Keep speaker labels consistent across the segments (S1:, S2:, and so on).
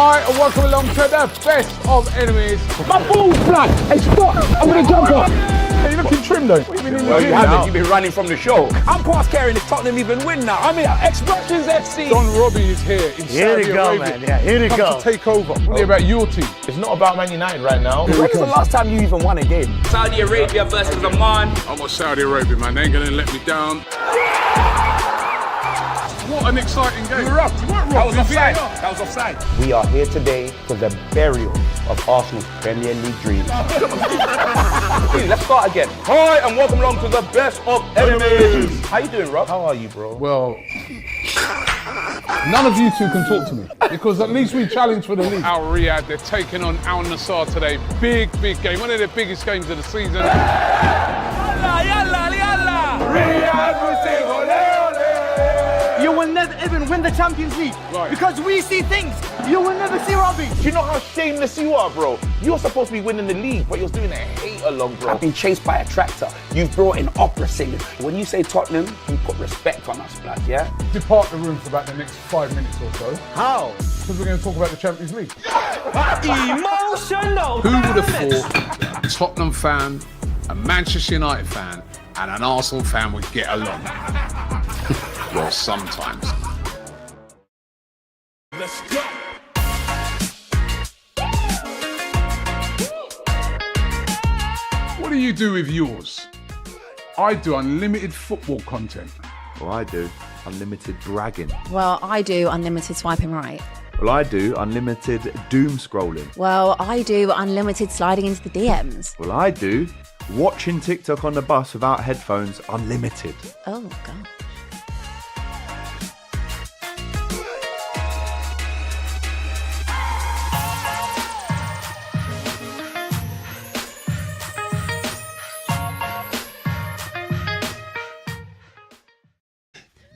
S1: Hi, and welcome along to the best of enemies.
S2: My ball's black. Hey, stop. I'm going to jump off.
S1: Hey, you're looking trim though. What have you been in
S3: Well,
S1: the
S3: you
S1: gym
S3: haven't.
S1: now?
S3: You've been running from the show.
S2: I'm past caring if Tottenham even win now. I mean, Expressions FC.
S1: Don Robbie is here in Saudi Arabia.
S4: Man. Yeah, here we
S1: Come
S4: go.
S1: to take over. What about your team?
S4: It's not about Man United right now.
S2: When was the last time you even won a game?
S3: Saudi Arabia versus Oman.
S1: I'm at Saudi Arabia, man. They ain't gonna let me down. What an exciting game.
S3: You were up. That was offside. That was offside.
S5: We are here today for the burial of Arsenal's Premier League dreams.
S3: Let's start again. Hi, and welcome along to the best of enemies. How you doing, Rob?
S5: How are you, bro?
S1: Well, none of you two can talk to me because at least we challenge for the league. Al Riyadh, they're taking on Al Nassr today. Big game. One of their biggest games of the season.
S2: Yalla, yalla, yalla.
S3: Riyadh will say ole, ole.
S6: You will never even win the Champions League.
S1: Right.
S6: Because we see things you will never see, Robbie.
S5: Do you know how shameless you are, bro? You're supposed to be winning the league, but you're doing a hate-along, bro.
S2: I've been chased by a tractor. You've brought in opera singers. When you say Tottenham, you put respect on us, blood, yeah?
S1: Depart the room for about the next 5 minutes or so.
S4: How?
S1: Because we're going to talk about the Champions League.
S6: Emotional.
S1: Who would have thought a Tottenham fan, a Manchester United fan, and an Arsenal fan would get along? Well, sometimes.
S2: Let's go.
S1: What do you do with yours? I do unlimited football content.
S7: Well, I do unlimited bragging.
S8: Well, I do unlimited swiping right.
S7: Well, I do unlimited doom scrolling.
S8: Well, I do unlimited sliding into the DMs.
S7: Well, I do watching TikTok on the bus without headphones unlimited.
S8: Oh, God.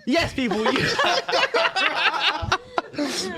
S6: Yes, people.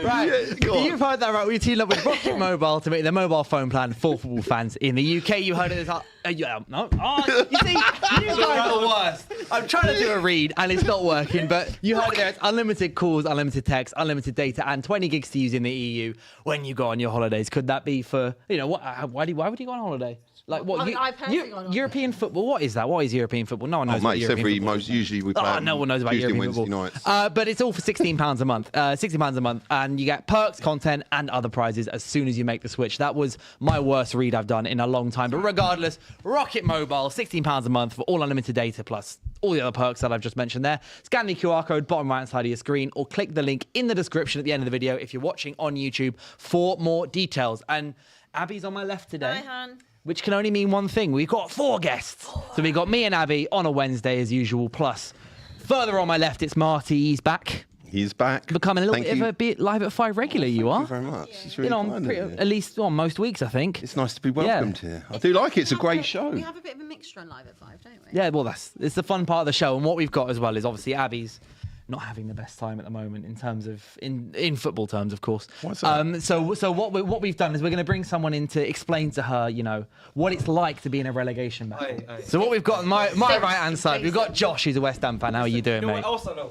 S6: Right, you've heard that right. We teamed up with Rocket Mobile to make their mobile phone plan for football fans in the UK. You heard it. No. Oh, you see, you guys are the worst. I'm trying to do a read and it's not working, but you heard it there. It's unlimited calls, unlimited text, unlimited data, and 20 gigs to use in the EU when you go on your holidays. Could that be for, you know, why would you go on holiday? Like what?
S8: I personally go on holiday.
S6: European football. What is that? What is European football? No one knows. What European football is.
S9: Usually we play.
S6: No one knows about
S9: Tuesday,
S6: European
S9: Wednesday
S6: football.
S9: nights.
S6: But it's all for £16 a month. £16 a month, and you get perks, content, and other prizes as soon as you make the switch. That was my worst read I've done in a long time. But regardless, Rocket Mobile, £16 a month for all unlimited data plus all the other perks that I've just mentioned there. Scan the QR code bottom right side of your screen, or click the link in the description at the end of the video if you're watching on YouTube for more details. And Abby's on my left today.
S8: Hi, hon.
S6: Which can only mean one thing. We've got 4 guests. So we've got me and Abby on a Wednesday as usual. Plus, further on my left, it's Marty. He's back.
S9: He's back.
S6: Becoming a little bit of a bit live at 5 regular, you are.
S9: Thank you very much. It's really
S6: You know,
S9: kind of you.
S6: at least on most weeks, I think.
S9: It's nice to be welcomed here. I do like it. It's a great show.
S8: We have a bit of a mixture on Live at 5, don't we?
S6: Yeah, well, it's the fun part of the show. And what we've got as well is obviously Abby's not having the best time at the moment in terms of in football terms, of course.
S9: What's that?
S6: So what we've done is we're going to bring someone in to explain to her, you know, what it's like to be in a relegation battle. So what we've got on my right hand side, we've got Josh, who's a West Ham fan. How are you doing,
S4: Do you know
S6: mate?
S4: what else I know?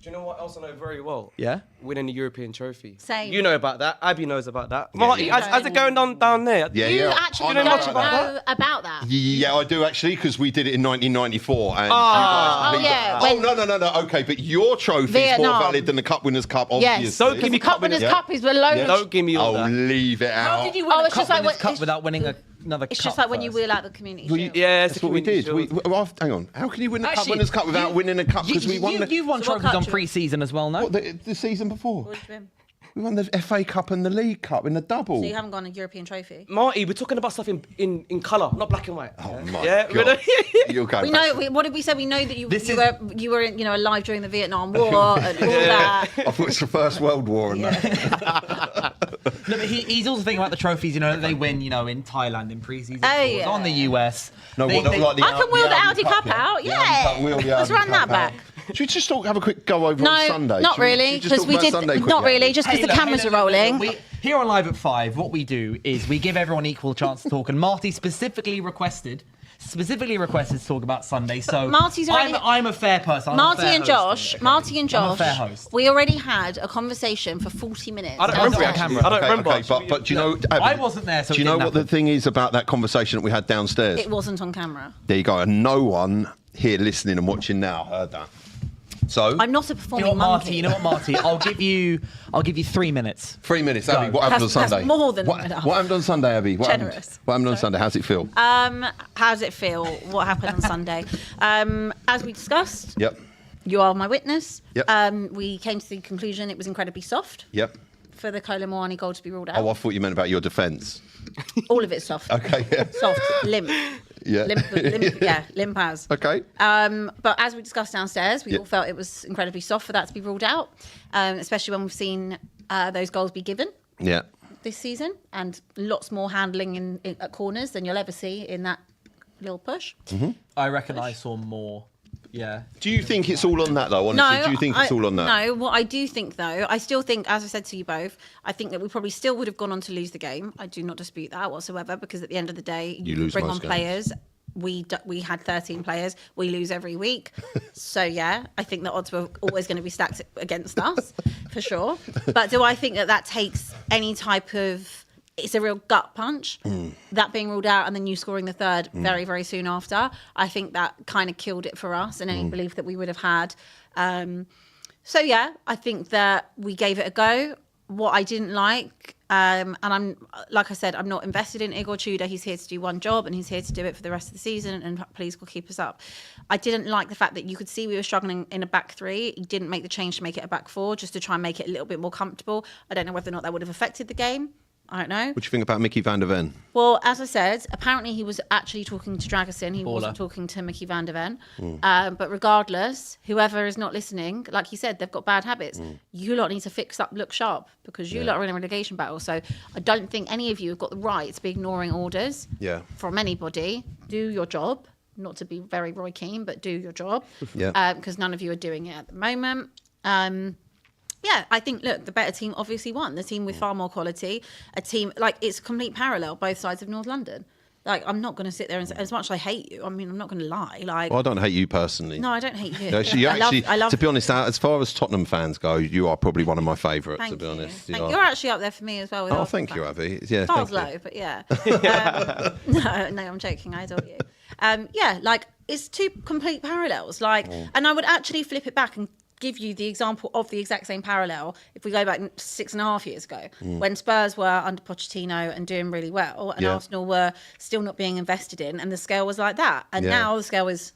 S4: Do you know what else I know very well?
S6: Yeah.
S4: Winning the European trophy.
S8: Same.
S4: You know about that. Abby knows about that. Marty, how's it going down there?
S9: Yeah,
S8: You
S9: yeah.
S8: actually
S9: I
S8: don't
S9: know
S8: know
S9: much about
S8: about that.
S9: Yeah, I do actually, because we did it in 1994. And
S8: Oh,
S9: you guys
S8: yeah,
S9: Oh,
S8: when-
S9: no. Okay, but your trophy's more
S8: Vietnam.
S9: valid than the Cup Winners' Cup, obviously.
S8: Yes.
S4: Don't give me
S8: The Cup Winners' Cup is below.
S4: Don't give me all
S9: Oh,
S4: that.
S9: leave it out.
S6: How did you win
S8: Oh,
S6: a
S8: it's
S6: cup
S8: just like
S6: winners'
S8: what-
S6: cup without winning another cup?
S8: It's just like when you
S6: first?
S8: wheel out the community
S9: Well,
S8: shield.
S4: Yeah,
S9: That's what we did. Hang on. How can you win the Cup
S6: Actually,
S9: Winners' Cup without winning a cup? Because we won
S6: You've won
S8: So what
S6: trophies on
S8: cup do you-
S6: pre-season as well, no?
S9: What, the season before.
S8: What did you win?
S9: We won the FA Cup and the League Cup in the double.
S8: So you haven't got a European trophy?
S4: Marty, we're talking about stuff in colour, not black and white.
S9: Oh my
S4: Yeah,
S9: God. You're going
S8: We know. What did we say? We know that you were you know, alive during the Vietnam War and all that.
S9: I thought it's the First World War and that.
S6: No, but he's also thinking about the trophies, you know, that they win, you know, in Thailand in pre-season.
S8: Oh,
S6: tours,
S8: yeah.
S6: On the US.
S9: No,
S6: They-
S9: what,
S6: they-
S9: like the
S8: I can wheel the Audi Cup
S9: yeah?
S8: out.
S9: The Audi Cup,
S8: Yeah.
S9: wheel the
S8: Let's
S9: Audi
S8: run
S9: Cup
S8: that back.
S9: out. Should we just have a quick go over
S8: No,
S9: on Sunday?
S8: not
S9: Should we
S8: really,
S9: just
S8: because
S9: talk
S8: we
S9: about
S8: did.
S9: Sunday
S8: Not
S9: quickly,
S8: really,
S9: Abby?
S8: just because
S6: Hey,
S8: the cameras are rolling.
S6: Here on Live at 5, what we do is we give everyone equal chance to talk, and Marty specifically requested specifically requested to talk about Sunday. So
S8: Marty's already-
S6: I'm a fair person.
S8: Marty and Josh,
S6: I'm a fair host.
S8: we already had a conversation for 40 minutes.
S4: I don't remember
S6: on
S4: it.
S6: camera.
S4: I don't remember.
S9: Okay, but do you know?
S6: I wasn't there, so
S9: do you know what the thing is about that conversation that we had downstairs?
S8: It wasn't on camera.
S9: There you go. And no one here listening and watching now heard that. So
S8: I'm not a
S6: You know
S8: performing
S6: what, Marty?
S8: monkey.
S6: You know what, Marty? I'll give you 3 minutes.
S9: 3 minutes, Abby.
S6: Go.
S9: What happened on
S8: That's
S9: Sunday?
S8: more than
S9: what,
S8: enough.
S9: what happened on Sunday, Abby? What
S8: Generous.
S9: happened? What happened on Sunday? How's it feel?
S8: How does it feel? What happened on Sunday? As we discussed,
S9: Yep.
S8: you are my witness.
S9: Yep.
S8: We came to the conclusion it was incredibly soft
S9: Yep.
S8: for the Kolo Muani goal to be ruled out.
S9: Oh, I thought you meant about your defence.
S8: All of it's soft.
S9: Okay. Yeah.
S8: Soft, limp.
S9: Yeah.
S8: Limp as.
S9: Okay.
S8: But as we discussed downstairs, we
S9: Yep.
S8: all felt it was incredibly soft for that to be ruled out, especially when we've seen those goals be given
S9: Yeah.
S8: this season, and lots more handling at corners than you'll ever see in that little push.
S6: I reckon I saw more. Yeah.
S9: Do you think it's all on that though? Honestly, do you think it's all on that?
S8: No, what I do think though, I still think, as I said to you both, I think that we probably still would have gone on to lose the game. I do not dispute that whatsoever, because at the end of the day,
S9: You lose
S8: bring
S9: most
S8: on
S9: games.
S8: players. We had 13 players. We lose every week. So yeah, I think the odds were always going to be stacked against us, for sure. But do I think that takes any type of... It's a real gut punch, that being ruled out and then you scoring the third very, very soon after. I think that kind of killed it for us and any belief that we would have had. So yeah, I think that we gave it a go. What I didn't like, and I'm, like I said, I'm not invested in Igor Tudor. He's here to do one job and he's here to do it for the rest of the season, and please will keep us up. I didn't like the fact that you could see we were struggling in a back three. He didn't make the change to make it a back four, just to try and make it a little bit more comfortable. I don't know whether or not that would have affected the game. I don't know.
S9: What do you think about Mickey van der Ven?
S8: Well, as I said, apparently he was actually talking to Dragusin. He wasn't talking to Mickey van der Ven. But regardless, whoever is not listening, like he said, they've got bad habits. You lot need to fix up, look sharp, because you lot are in a relegation battle. So I don't think any of you have got the right to be ignoring orders from anybody. Do your job. Not to be very Roy Keane, but do your job. Because none of you are doing it at the moment. Yeah, I think, look, the better team obviously won. The team with far more quality. A team, like, it's complete parallel, both sides of North London. Like, I'm not going to sit there and say, as much as I hate you, I mean, I'm not going to lie. Like,
S9: Well, I don't hate you personally.
S8: no, I don't hate you.
S9: Actually,
S8: I love
S9: to be honest, as far as Tottenham fans go, you are probably one of my favourites,
S8: Thank
S9: to be
S8: you.
S9: honest.
S8: You're actually up there for me as well. With
S9: Oh,
S8: Arsenal
S9: thank you,
S8: fans.
S9: Abby. Yeah,
S8: Stars
S9: thank you.
S8: low, but yeah. No, I'm joking. I adore you. Yeah, like, it's two complete parallels. Like, and I would actually flip it back and give you the example of the exact same parallel if we go back 6.5 years ago, when Spurs were under Pochettino and doing really well, and Arsenal were still not being invested in, and the scale was like that. And now the scale is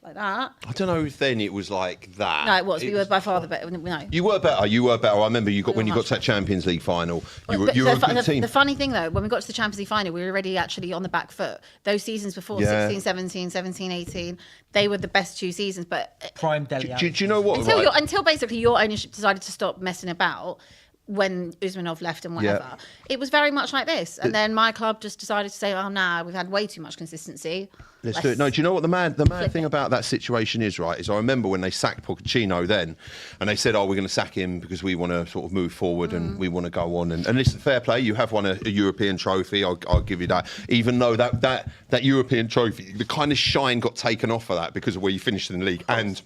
S8: like that.
S9: I don't know if then it was like that.
S8: No, it was. We were by far the better. No.
S9: You were better. I remember when you got to that Champions League final. You were a good team.
S8: The funny thing, though, when we got to the Champions League final, we were already actually on the back foot. Those seasons before, 16, 17, 17, 18, they were the best two seasons. But
S6: Prime Dele Alli.
S9: Do you know what?
S8: until basically your ownership decided to stop messing about when Usmanov left and whatever, it was very much like this. And then my club just decided to say, oh, nah, we've had way too much consistency.
S9: Let's do it. No, do you know what the mad thing about that situation is, right? Is I remember when they sacked Pochettino then, and they said, oh, we're going to sack him because we want to sort of move forward and we want to go on. And listen, fair play, you have won a European trophy, I'll give you that. Even though that European trophy, the kind of shine got taken off of that because of where you finished in the league and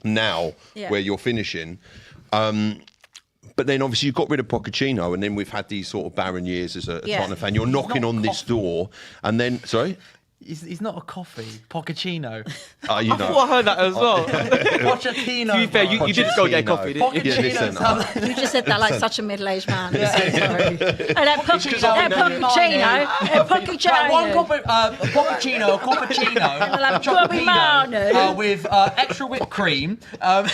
S9: now where you're finishing. But then obviously you got rid of Pochettino, and then we've had these sort of barren years as a Tottenham fan. You're knocking on this door, and then sorry.
S6: He's not a coffee. Pochettino.
S9: You know.
S4: I heard that as well.
S6: Pochettino.
S4: To be fair, you did go get coffee, didn't you?
S9: Yeah, listen,
S8: You just said that like such a middle-aged man.
S6: Yeah.
S8: Sorry. Pochettino.
S6: Right, one cappuccino, chocolate with extra whipped cream.
S9: Do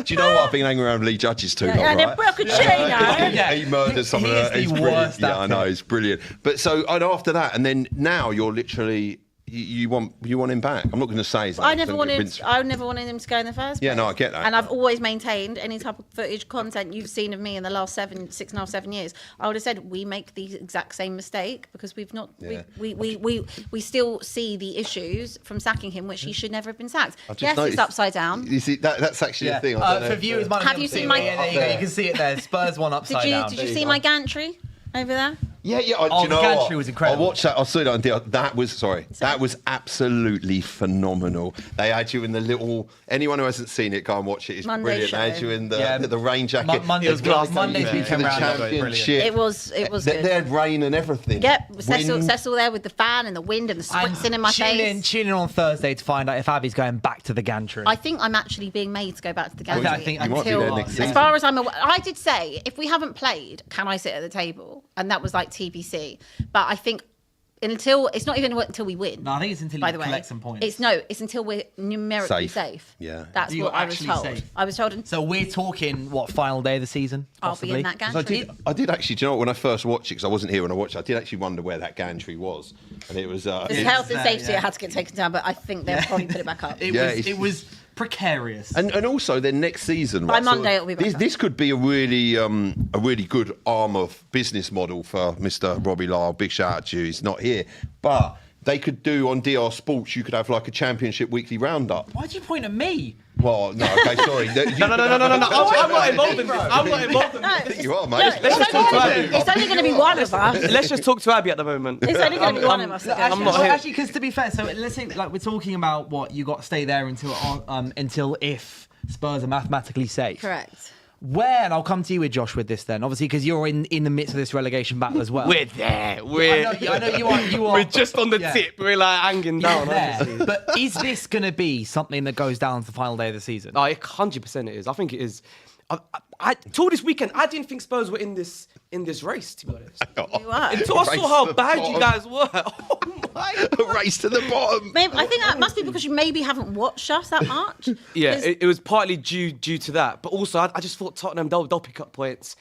S9: you know what? I've been hanging around Lee Judges too long,
S8: And
S9: right?
S8: then Pochettino.
S9: He murdered some of
S6: is
S9: that. He's
S6: the
S9: brilliant.
S6: worst
S9: Yeah, I
S6: actor.
S9: know. It's brilliant. But so and after that, and then now you're literally you want him back. I'm not going to say his name.
S8: I never wanted him to go in the first place.
S9: Yeah, no, I get that.
S8: And I've always maintained any type of footage content you've seen of me in the last 6.5-7 years. I would have said we make the exact same mistake because we've not.
S9: Yeah.
S8: We still see the issues from sacking him, which he should never have been sacked.
S9: I've just
S8: Yes, it's
S9: noticed-
S8: upside down.
S9: You see, that's actually a thing. I don't know.
S6: For viewers,
S8: Have you seen my-
S6: There you go. You can see it there. Spurs one upside down.
S8: Did you see my gantry over there?
S9: Yeah. Do
S6: Oh,
S9: you
S6: the
S9: know
S6: gantry
S9: what?
S6: was incredible.
S9: I watched that. I saw it on DL. That was absolutely phenomenal. They had you in the little. Anyone who hasn't seen it, go and watch it. It's
S8: Monday
S9: brilliant.
S8: show.
S9: They had you in the rain jacket.
S6: Monday's
S9: for
S6: weekend
S9: the
S6: roundup was
S9: championship.
S8: It was good.
S9: They had rain and everything.
S8: Yep,
S9: Wind.
S8: Cecil there with the fan and the wind and the spritzing in my face.
S6: Tune in on Thursday to find out if Abby's going back to the gantry.
S8: I think I'm actually being made to go back to the gantry.
S6: I think
S9: you might be there next season.
S8: As far as I'm aware, I did say if we haven't played, can I sit at the table? And that was like TBC. But I think until it's not even until we win.
S6: No, I think it's until
S8: by
S6: you
S8: the way.
S6: collect some points.
S8: It's until we're numerically safe.
S9: Yeah.
S8: That's
S6: You're
S8: what I was
S6: actually
S8: told.
S6: safe.
S8: I was told.
S6: So we're talking final day of the season?
S8: I'll be in that gantry.
S9: I did actually. Do you know what? When I first watched it, because I wasn't here when I watched it, I did actually wonder where that gantry was, and it was.
S8: There's health and safety. It had to get taken down, but I think they'll probably put it back up.
S6: It was precarious.
S9: And also, then next season,
S8: By
S9: right,
S8: Monday it'll be back up.
S9: this could be a really good arm of business model for Mr. Robbie Lyle. Big shout out to you. He's not here, but they could do on DR Sports. You could have like a championship weekly roundup.
S6: Why'd you point at me?
S9: Well, no, okay, sorry.
S4: No. I'm not involved in this. I'm not involved in this.
S9: You are, mate.
S4: Let's just talk to Abby.
S8: It's only going to be one of us.
S4: Let's just talk to Abby at the moment.
S8: It's only going to be one of us.
S4: I'm not here.
S6: Actually, because to be fair, so let's say like we're talking about what you got to stay there until if Spurs are mathematically safe.
S8: Correct.
S6: Where, and I'll come to you with Josh with this then, obviously because you're in the midst of this relegation battle as well.
S4: We're there.
S6: I know you are.
S4: We're just on the tip. We're like hanging down.
S6: There. But is this going to be something that goes down to the final day of the season?
S4: 100% it is. I think it is. Till this weekend, I didn't think Spurs were in this race, to be honest.
S8: You are.
S4: Until I saw how bad you guys were. Oh my God.
S9: Race to the bottom.
S8: Maybe, I think that must be because you maybe haven't watched us that much.
S4: Yeah, it was partly due to that, but also I just thought Tottenham they'll pick up points,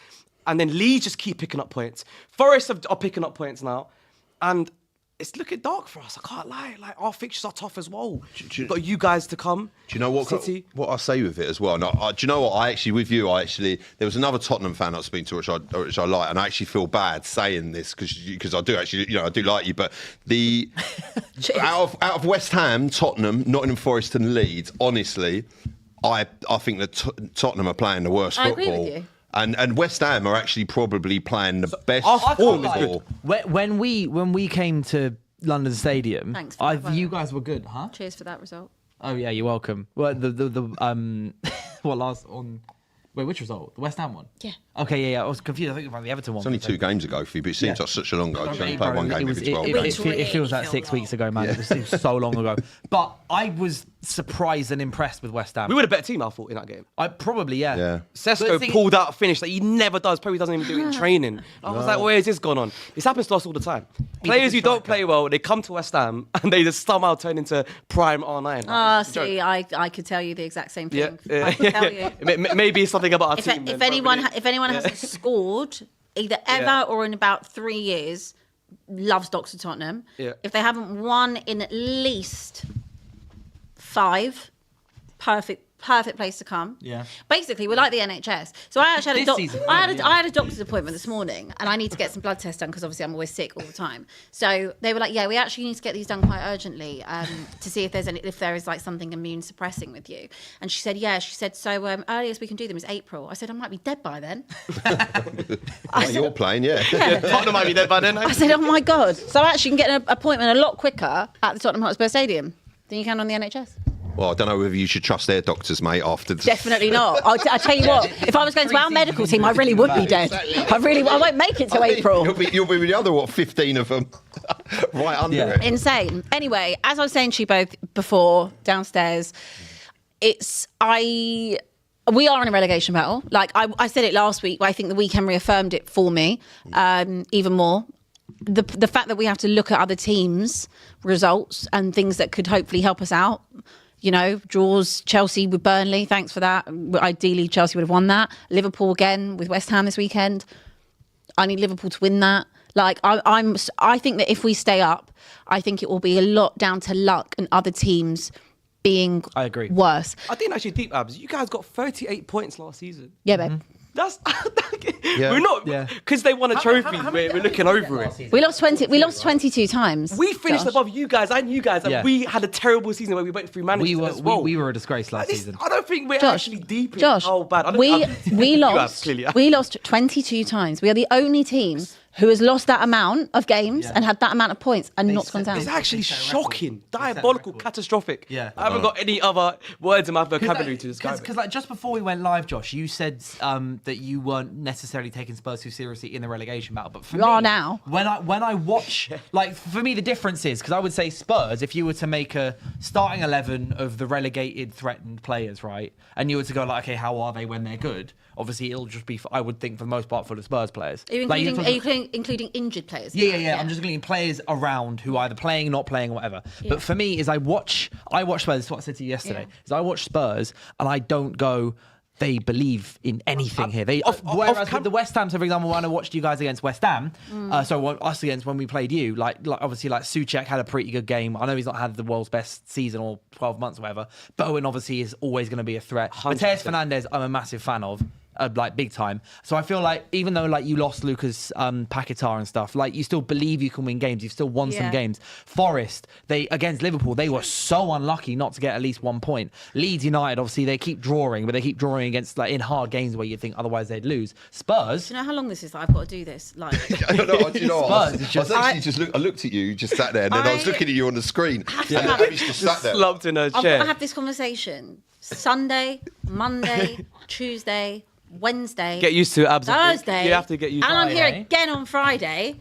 S4: and then Leeds just keep picking up points. Forest are picking up points now, and it's looking dark for us. I can't lie. Like our fixtures are tough as well. Got you guys to come.
S9: Do you know what?
S4: City.
S9: What I say with it as well? No, do you know what? There was another Tottenham fan I was speaking to, which I like, and I actually feel bad saying this because I do actually, I do like you. But the out of West Ham, Tottenham, Nottingham Forest, and Leeds, honestly, I think that Tottenham are playing the worst
S8: I
S9: football.
S8: agree with you.
S9: And West Ham are actually probably playing the best
S4: our form is
S9: football.
S6: When we came to London Stadium,
S8: Thanks for that,
S6: you guys were good, huh?
S8: Cheers for that result.
S6: Oh yeah, you're welcome. Well, which result? The West Ham one?
S8: Yeah.
S6: Okay, yeah. I was confused. I think about the Everton one.
S9: It's only 2 games ago for you, but it seems like such a long ago. You only played one game every 12 days.
S6: It feels like 6 weeks ago, man. It was so long ago. But I was surprised and impressed with West Ham.
S4: We were the better team, I thought, in that game.
S9: Yeah.
S4: Sesko pulled out a finish that he never does. Probably doesn't even do it in training. I was like, where is this gone on? This happens to us all the time. Players who don't play well, they come to West Ham and they just somehow turn into prime R9.
S8: See, I could tell you the exact same thing.
S4: Yeah.
S8: I could tell you.
S4: Maybe it's something about our team.
S8: If anyone hasn't scored either ever or in about 3 years, loves Dr. Tottenham.
S4: Yeah.
S8: If they haven't won in at least 5, perfect place to come.
S6: Yeah.
S8: Basically, we're like the NHS. So I actually had
S6: This season,
S8: I had a doctor's appointment this morning, and I need to get some blood tests done because obviously I'm always sick all the time. So they were like, "Yeah, we actually need to get these done quite urgently to see if there is like something immune suppressing with you." And she said, "Yeah." She said, "So earliest we can do them is April." I said, "I might be dead by then."
S9: You're playing, yeah.
S4: Tottenham might be there by then.
S8: I said, "Oh my God!" So I actually can get an appointment a lot quicker at the Tottenham Hotspur Stadium than you can on the NHS.
S9: Well, I don't know whether you should trust their doctors, mate, after this.
S8: Definitely not. I tell you what, if I was going to our medical team, I really would be dead. I won't make it till April.
S9: You'll be with the other, 15 of them right under it.
S8: Insane. Anyway, as I was saying to you both before, downstairs, we are in a relegation battle. Like I said it last week, but I think the weekend reaffirmed it for me even more. The fact that we have to look at other teams' results and things that could hopefully help us out. Draws Chelsea with Burnley. Thanks for that. Ideally, Chelsea would have won that. Liverpool again with West Ham this weekend. I need Liverpool to win that. Like I think that if we stay up, I think it will be a lot down to luck and other teams being worse.
S4: I think actually, deep abs. You guys got 38 points last season.
S8: Yeah, babe.
S4: That's we're not because they won a trophy. We're looking over it.
S8: We lost 22 times.
S4: We finished above you guys and you guys, and we had a terrible season where we went through managers as well.
S6: We were a disgrace last season.
S4: I don't think we're actually deep in
S8: Josh,
S4: how bad.
S8: we lost 22 times. We are the only team who has lost that amount of games and had that amount of points and not gone down.
S4: It's actually shocking, diabolical, catastrophic.
S6: Yeah.
S4: I haven't got any other words in my vocabulary to describe it.
S6: Because like just before we went live, Josh, you said that you weren't necessarily taking Spurs too seriously in the relegation battle. But for
S8: You are now.
S6: When I watch, like for me, the difference is because I would say Spurs, if you were to make a starting 11 of the relegated, threatened players, right, and you were to go like, okay, how are they when they're good? Obviously, it'll just be, I would think, for the most part, for the Spurs players.
S8: Are you including injured players?
S6: Yeah. I'm just including players around who are either playing, not playing, or whatever. Yeah. But for me, is I watch Spurs. This is what I said to you yesterday. Is I watch Spurs and I don't go, they believe in anything here. Whereas with the West Ham, so for example, when I watched you guys against West Ham, us against when we played you, like obviously like Souček had a pretty good game. I know he's not had the world's best season or 12 months or whatever. Bowen obviously is always going to be a threat. Mateus Fernandes, I'm a massive fan of. Like big time. So I feel like even though like you lost Lucas Paquetá and stuff, like you still believe you can win games. You've still won some games. Forest, they against Liverpool, they were so unlucky not to get at least 1 point. Leeds United, obviously they keep drawing, but they keep drawing against like in hard games where you think otherwise they'd lose. Spurs.
S8: Do you know how long this is that I've got to do this? Like
S9: I don't know. Do you know what?
S6: Spurs,
S9: I looked at you, just sat there, and then I was looking at you on the screen.
S8: Yeah.
S9: Abby's just sat there.
S4: Slumped in her chair.
S8: I have this conversation Sunday, Monday, Tuesday, Wednesday.
S4: Get used to it, Abs.
S8: Thursday.
S4: You have to get used to it.
S8: And I'm here again on Friday.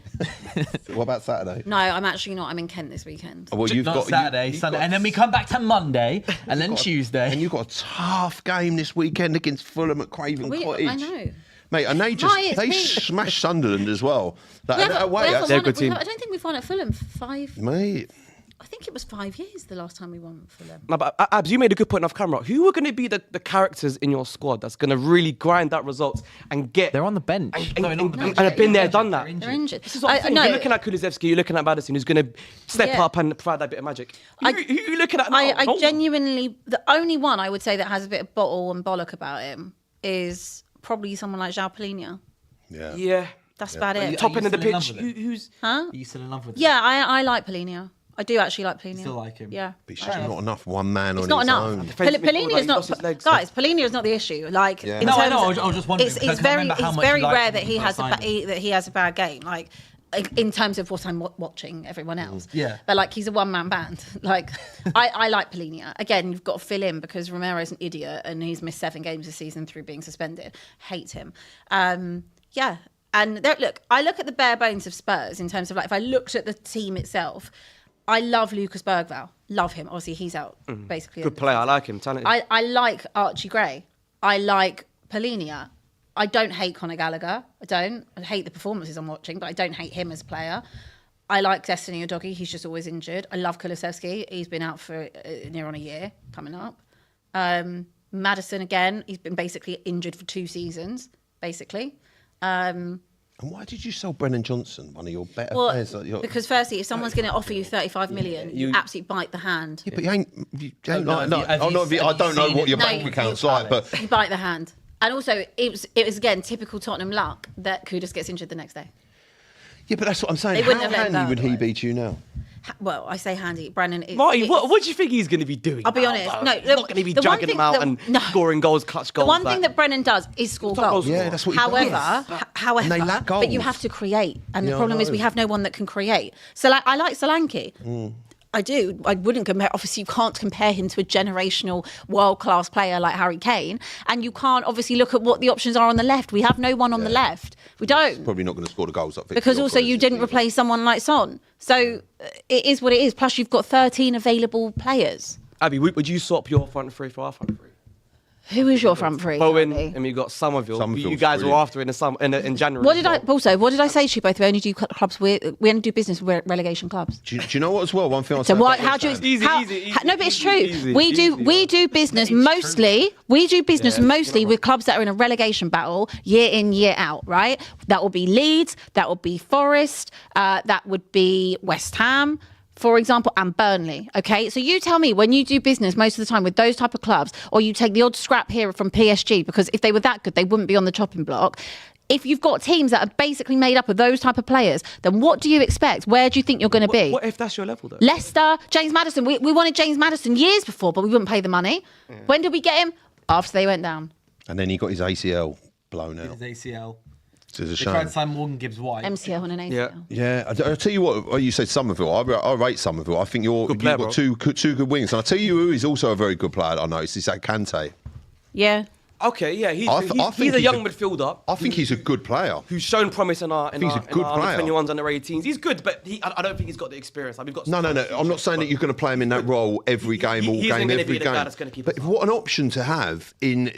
S9: What about Saturday?
S8: No, I'm actually not. I'm in Kent this weekend.
S9: Well, you've
S6: not
S9: got
S6: Saturday, Sunday, and then we come back to Monday, and then Tuesday.
S9: And you've got a tough game this weekend against Fulham at Craven Cottage.
S8: I know.
S9: Mate, and they smashed Sunderland as well.
S8: They're
S4: a good team.
S8: I don't think we've won at Fulham for 5.
S9: Mate.
S8: I think it was 5 years the last time we won for them.
S4: No, but Abs, you made a good point off camera. Who are going to be the characters in your squad that's going to really grind that results and get...
S6: They're on the bench.
S4: And have been there, done that.
S8: They're injured.
S4: This is what I'm saying. You're looking at Kulusevski, you're looking at Maddison, who's going to step up and provide that bit of magic. Who are you looking at now?
S8: I genuinely... The only one I would say that has a bit of bottle and bollock about him is probably someone like João Palhinha.
S4: Yeah.
S8: That's about it.
S4: Top end of the pitch. Who's...
S8: Huh?
S6: Are you still in love with him?
S8: Yeah, I like Palhinha. I do actually like Palhinha.
S6: Still like him?
S8: Yeah.
S9: But it's just not enough one man
S8: It's
S9: on
S8: not
S9: his
S8: enough.
S9: own.
S8: Palhinha is not... Guys, Palhinha is not the issue. Like,
S9: Yeah.
S8: in
S6: No, I
S8: terms
S6: know.
S8: of-
S6: I was just wondering.
S8: It's very rare that he has a bad game. Like, in terms of what I'm watching everyone else.
S6: Yeah.
S8: But like, he's a one-man band. Like, I like Palhinha. Again, you've got to fill in because Romero's an idiot and he's missed 7 games this season through being suspended. Hate him. Yeah. And look, I look at the bare bones of Spurs in terms of like, if I looked at the team itself, I love Lucas Bergvall. Love him. Obviously, he's out basically.
S4: Good player. I like him. Talented.
S8: I like Archie Gray. I like Palhinha. I don't hate Conor Gallagher. I hate the performances I'm watching, but I don't hate him as a player. I like Destiny Udogie. He's just always injured. I love Kulusevski. He's been out for near on a year coming up. Maddison, again, he's been basically injured for 2 seasons, basically.
S9: And why did you sell Brennan Johnson, one of your better players?
S8: Because firstly, if someone's going to offer you 35 million, you absolutely bite the hand.
S9: Yeah, but you ain't I don't know what your bank account's like, but
S8: You bite the hand. And also, it was again, typical Tottenham luck that Kudus gets injured the next day.
S9: yeah, but that's what I'm saying.
S8: They wouldn't
S9: How
S8: have let him
S9: handy
S8: go
S9: would he
S8: otherwise.
S9: be to you now?
S8: Well, I say handy. Brandon is...
S4: Marty, what do you think he's going to be doing?
S8: I'll be honest. No,
S4: he's not going to be dragging them out and scoring goals, clutch goals.
S8: The one thing that Brennan does is score goals.
S9: Yeah, that's what he
S8: However,
S9: does. And they lack
S8: but you
S9: goals.
S8: have to create. And the
S9: Yeah, I
S8: problem is
S9: know.
S8: we have no one that can create. So I like Solanke. I do. I wouldn't compare. Obviously, you can't compare him to a generational world-class player like Harry Kane. And you can't obviously look at what the options are on the left. We have no one on the left. We don't.
S9: Probably not going to score the goals up.
S8: Because also you didn't replace someone like Son. So it is what it is. Plus you've got 13 available players.
S4: Abby, would you swap your front three for our front three?
S8: Who is your front three?
S4: Bowen,
S8: Andy?
S4: and you got Somerville. You
S9: Somerville's
S4: guys were
S9: brilliant.
S4: after in January.
S8: What did I say to you both? We only do clubs. We only do business with relegation clubs.
S9: Do you know what as well? One thing I'll
S8: So
S9: say
S8: what?
S9: about
S8: How do you?
S9: West Ham.
S4: Easy,
S8: no, but it's true.
S4: easy,
S8: We do business mostly. We do business mostly with clubs that are in a relegation battle year in year out. Right? That will be Leeds. That will be Forest. That would be West Ham, for example, and Burnley. Okay, so you tell me, when you do business most of the time with those type of clubs, or you take the odd scrap here from PSG, because if they were that good, they wouldn't be on the chopping block. If you've got teams that are basically made up of those type of players, then what do you expect? Where do you think you're going to be?
S4: What if that's your level, though?
S8: Leicester, James Maddison. We wanted James Maddison years before, but we wouldn't pay the money. Yeah. When did we get him? After they went down.
S9: And then he got his ACL blown out.
S6: His ACL.
S9: It's a
S6: They
S9: shame.
S6: tried to sign Morgan Gibbs White.
S8: MCL and an ACL.
S9: Yeah, I'll tell you what. You said Somerville. I rate Somerville. I think you've
S4: player,
S9: got
S4: bro.
S9: two good wings. And I'll tell you who is also a very good player that I noticed is that Kante.
S8: Yeah.
S4: Okay, yeah, he's
S9: I think
S4: a
S9: he's
S4: young midfielder.
S9: I think he's a good player.
S4: Who's shown promise in our
S9: he's a good player.
S4: 21s under 18s. He's good, but I don't think he's got the experience. Like, we've got
S9: No. I'm not saying that you're going to play him in that role every game, all
S4: He isn't
S9: game,
S4: gonna
S9: every
S4: be the guy
S9: game.
S4: that's gonna keep
S9: But
S4: us
S9: what an option to have in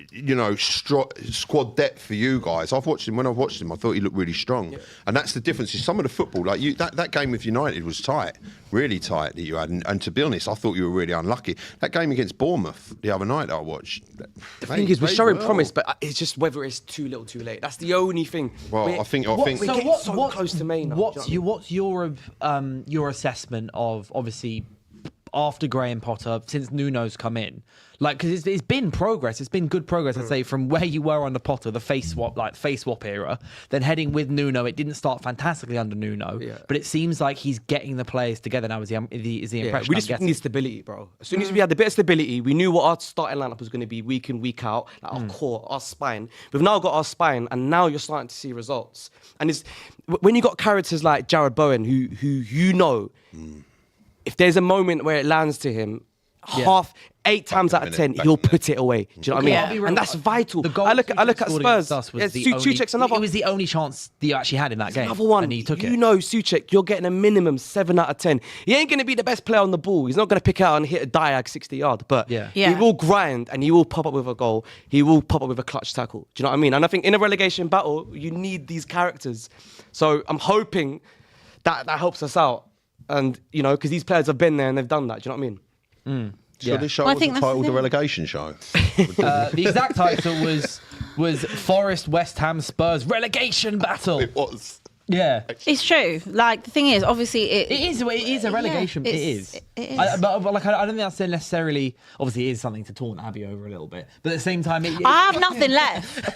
S9: squad depth for you guys. I've watched him. When I've watched him, I thought he looked really strong, and that's the difference. Is some of the football, like that game with United was tight, really tight that you had. And to be honest, I thought you were really unlucky. That game against Bournemouth the other night that I watched.
S4: The thing is, we're showing promise, but it's just whether it's too little, too late. That's the only thing.
S9: Well, I think.
S4: We're getting so close to May now.
S6: What's your assessment of, obviously, after Graham Potter, since Nuno's come in? Like, because it's been progress. It's been good progress, I'd say, from where you were under Potter, the face swap era, then heading with Nuno. It didn't start fantastically under Nuno, but it seems like he's getting the players together now. Is the impression?
S4: We just need stability, bro. As soon as we had the bit of stability, we knew what our starting lineup was going to be week in, week out, like our core, our spine. We've now got our spine, and now you're starting to see results. And it's when you got characters like Jared Bowen, who if there's a moment where it lands to him, 8 times out of 10, he'll put it away. Do you know what I mean? And that's vital. I look at Spurs. Suchek's another.
S6: It was the only chance that you actually had in that game.
S4: Another one.
S6: And he took it.
S4: You know, Suchek, you're getting a minimum 7 out of 10. He ain't going to be the best player on the ball. He's not going to pick out and hit a diag 60-yard, but he will grind and he will pop up with a goal. He will pop up with a clutch tackle. Do you know what I mean? And I think in a relegation battle, you need these characters. So I'm hoping that helps us out. And, you know, because these players have been there and they've done that. Do you know what I mean?
S9: So this show was titled The Relegation Show.
S6: The exact title was Forest West Ham Spurs Relegation Battle.
S9: It was.
S6: Yeah,
S8: it's true. Like, the thing is, obviously,
S6: it is a relegation.
S8: Yeah,
S6: it is.
S8: It is.
S6: But like, I don't think that's necessarily. Obviously, it is something to taunt Abby over a little bit. But at the same time,
S8: I have nothing left.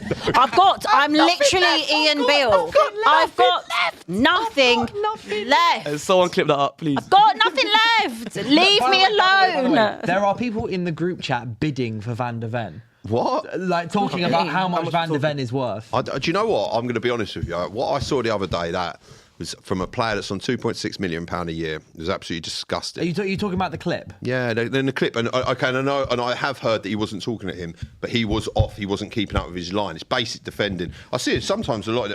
S8: I'm literally Ian Beale. I've got nothing left.
S4: Someone clip that up, please.
S8: I've got nothing left. Leave me alone.
S6: There are people in the group chat bidding for Van der Ven.
S9: What?
S6: Like, talking about how much Van der Ven is worth.
S9: Do you know what? I'm going to be honest with you. What I saw the other day, that was from a player that's on £2.6 million a year. It was absolutely disgusting.
S6: Are you talking about the clip?
S9: Yeah, then the clip. And I have heard that he wasn't talking at him, but he was off. He wasn't keeping up with his line. It's basic defending. I see it sometimes a lot,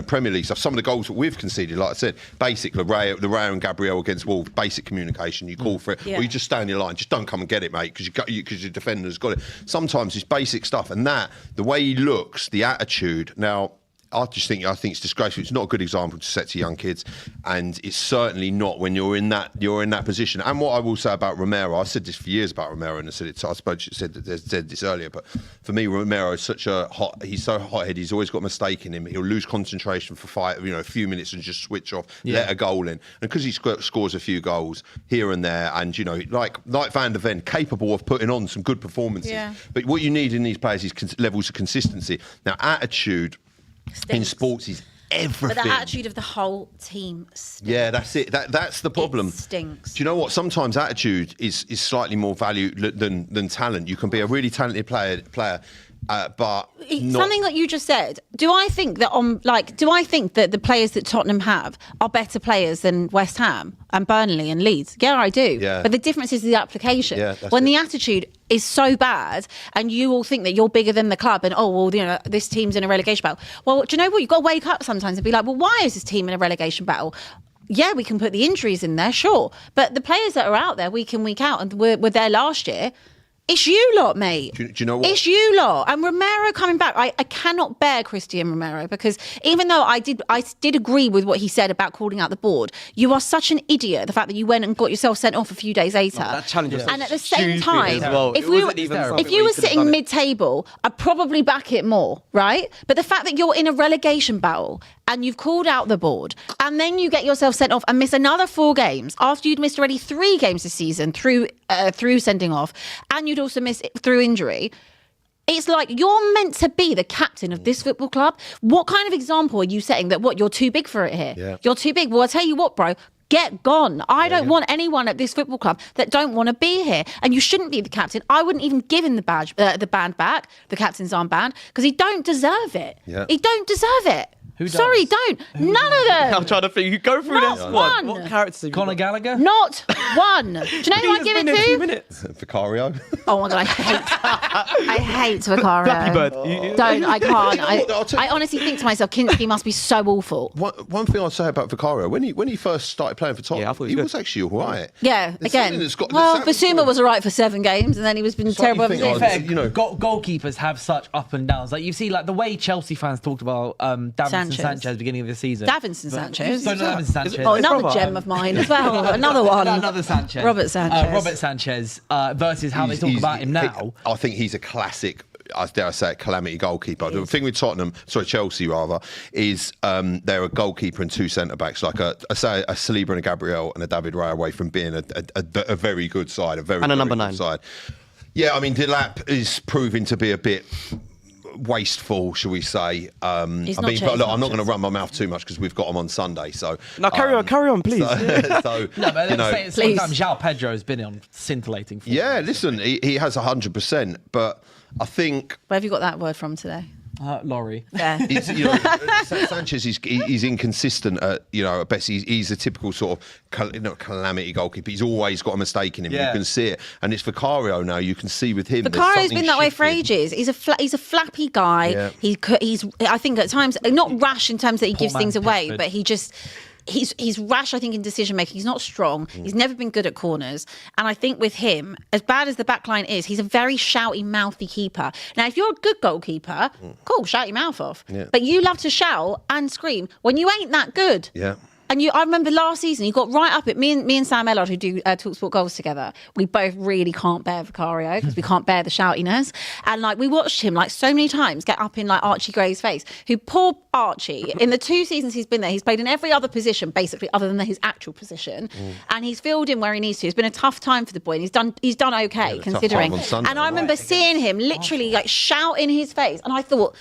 S9: Premier League stuff. Some of the goals that we've conceded, like I said, basic, the Raya and Gabriel against Wolves, basic communication. You call for it, or you just stay in your line. Just don't come and get it, mate, because your defender's got it. Sometimes it's basic stuff. And that, the way he looks, the attitude. Now, I think it's disgraceful. It's not a good example to set to young kids, and it's certainly not when you're in that position. And what I will say about Romero, I said this for years about Romero, and I said this earlier, but for me, Romero is he's so hot-headed. He's always got a mistake in him. He'll lose concentration for a few minutes and just switch off, let a goal in, and because he scores a few goals here and there, and like Van der Ven, capable of putting on some good performances. Yeah. But what you need in these players is levels of consistency. Now, attitude.
S8: Stinks.
S9: In sports is everything.
S8: But the attitude of the whole team stinks.
S9: Yeah, that's it. That's the problem.
S8: It stinks.
S9: Do you know what? Sometimes attitude is slightly more valued than talent. You can be a really talented player, but
S8: something that you just said. Do I think that the players that Tottenham have are better players than West Ham and Burnley and Leeds? Yeah, I do.
S9: Yeah.
S8: But the difference is the application.
S9: Yeah,
S8: when the attitude is so bad and you all think that you're bigger than the club and this team's in a relegation battle. Well, do you know what? You've got to wake up sometimes and be like, well, why is this team in a relegation battle? Yeah, we can put the injuries in there, sure. But the players that are out there week in, week out, and were there last year, it's you lot, mate.
S9: Do you know what?
S8: It's you lot. And Romero coming back, I cannot bear Christian Romero, because even though I did agree with what he said about calling out the board, you are such an idiot, the fact that you went and got yourself sent off a few days later.
S4: That challenge was
S8: and at the same time,
S4: well.
S8: if you were sitting mid-table, I'd probably back it more, right? But the fact that you're in a relegation battle and you've called out the board, and then you get yourself sent off and miss another 4 games after you'd missed already 3 games this season through sending off, and you'd also miss it through injury. It's like you're meant to be the captain of this football club. What kind of example are you setting that you're too big for it here? Yeah. You're too big. Well, I tell you what, bro. Get gone. I don't want anyone at this football club that don't want to be here. And you shouldn't be the captain. I wouldn't even give him the band back, the captain's armband, because he don't deserve it.
S9: Yeah.
S8: He don't deserve it.
S6: Who does?
S8: Sorry, don't. None of them.
S4: I'm trying to think. You go through
S8: Not
S4: this
S8: one.
S4: What characters have you
S6: Conor
S4: got?
S6: Gallagher?
S8: Not one. Do you know who I give it to?
S4: Minutes.
S9: Vicario.
S8: Oh my god, I hate Vicario.
S4: Flappy Bird.
S8: Don't. I can't.
S9: I'll tell you-
S8: I honestly think to myself, Kinski must be so awful.
S9: One thing I'll say about Vicario, when he first started playing for Tottenham,
S4: Yeah, I thought he
S9: he
S4: was
S9: was actually all right.
S8: Yeah,
S9: There's
S8: again.
S9: something that's got-
S8: Well,
S9: there's something
S8: Basuma was all right for 7 games, and then he was been
S9: It's like
S8: terrible.
S9: you
S8: Every
S9: think,
S8: season.
S9: oh, you know,
S6: Goalkeepers have such up and downs. Like you see, like the way Chelsea fans talked about Davinson Sanchez beginning of the season.
S8: Davinson Sanchez.
S6: No, Davinson Sanchez.
S8: Oh, another
S4: brother.
S8: gem of mine as well. Another one.
S6: Another Sanchez.
S8: Robert Sanchez.
S6: Robert Sanchez versus how they talk about him now.
S9: I think he's a classic. I dare I say it, calamity goalkeeper. The thing with Chelsea rather, is they're a goalkeeper and 2 centre backs, like a Saliba and a Gabriel and a David Raya away from being a very good side, a very
S4: number
S9: good
S4: 9
S9: side. Yeah, I mean Delap is proving to be a bit wasteful, shall we say?
S8: He's
S9: I
S8: not
S9: mean, but look, I'm not
S8: changed.
S9: going to run my mouth too much because we've got him on Sunday. So
S4: Now carry on, please.
S9: So,
S6: No, but
S9: you know,
S6: at the same time, João Pedro has been on scintillating form.
S9: yeah, listen, he has 100%, but I think.
S8: Where have you got that word from today?
S6: Laurie.
S8: There.
S9: He's, Sanchez he's inconsistent at at best. He's a typical sort of calamity goalkeeper. He's always got a mistake in him.
S6: Yeah.
S9: You can see it, and it's Vicario now. You can see with him. there's
S8: Vicario's
S9: something
S8: been that way for
S9: shifted.
S8: ages. He's a flappy guy.
S9: Yeah.
S8: He's I think at times not rash in terms that he gives
S6: man
S8: things away,
S6: Pickford.
S8: but he's rash, I think, in decision making. He's not strong. He's never been good at corners. And I think with him, as bad as the back line is, he's a very shouty, mouthy keeper. Now, if you're a good goalkeeper, cool, shout your mouth off.
S9: Yeah.
S8: But you love to shout and scream when you ain't that good.
S9: Yeah.
S8: And I remember last season, you got right up at me and Sam Ellard, who do TalkSport Goals together. We both really can't bear Vicario because we can't bear the shoutiness. And we watched him so many times get up in Archie Gray's face. Who poor Archie, in the 2 seasons he's been there, he's played in every other position basically, other than his actual position. And he's filled in where he needs to. It's been a tough time for the boy, and he's done okay
S9: Yeah, tough
S8: considering.
S9: time on Sunday,
S8: And I remember seeing him literally shout in his face, and I thought,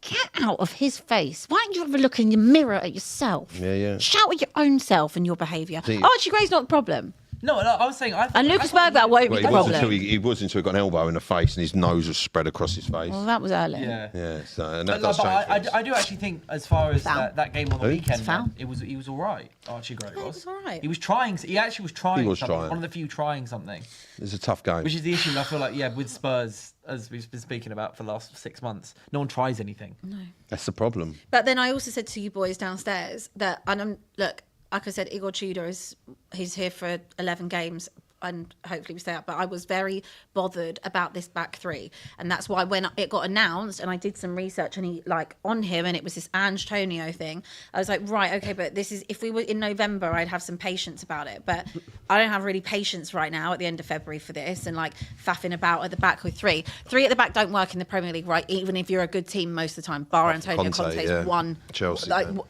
S8: get out of his face. Why don't you ever look in the mirror at yourself?
S9: Yeah.
S8: Shout at your own self and your behaviour.
S9: See-
S8: Archie Gray's not the problem.
S6: No, I was saying.
S8: And Lucas Bergvall won't be
S9: Well,
S8: the
S9: he wasn't
S8: problem.
S9: until he wasn't until he got an elbow in the face and his nose was spread across his face.
S8: Well, that was early.
S6: Yeah.
S9: Yeah, so and
S6: But,
S9: that does change things.
S6: I do actually think, as far as
S8: Foul.
S6: that game on the weekend,
S8: Foul.
S6: he was all right. Archie Gray was.
S8: was all right.
S6: He was trying. He actually was trying.
S9: He was
S6: something.
S9: trying.
S6: One of the few trying something,
S9: It's a tough game.
S6: which is the issue. I feel with Spurs, as we've been speaking about for the last 6 months, no one tries anything.
S9: That's the problem.
S8: But then I also said to you boys downstairs that, look, like I said, Igor Tudor he's here for 11 games. And hopefully we stay up. But I was very bothered about this back 3. And that's why when it got announced and I did some research and on him and it was this Antonio thing, I was like, right, okay, but this is, if we were in November, I'd have some patience about it. But I don't have really patience right now at the end of February for this and faffing about at the back with 3. 3 at the back don't work in the Premier League, right? Even if you're a good team most of the time. Bar Antonio Conte's
S9: yeah.
S8: won
S9: Chelsea,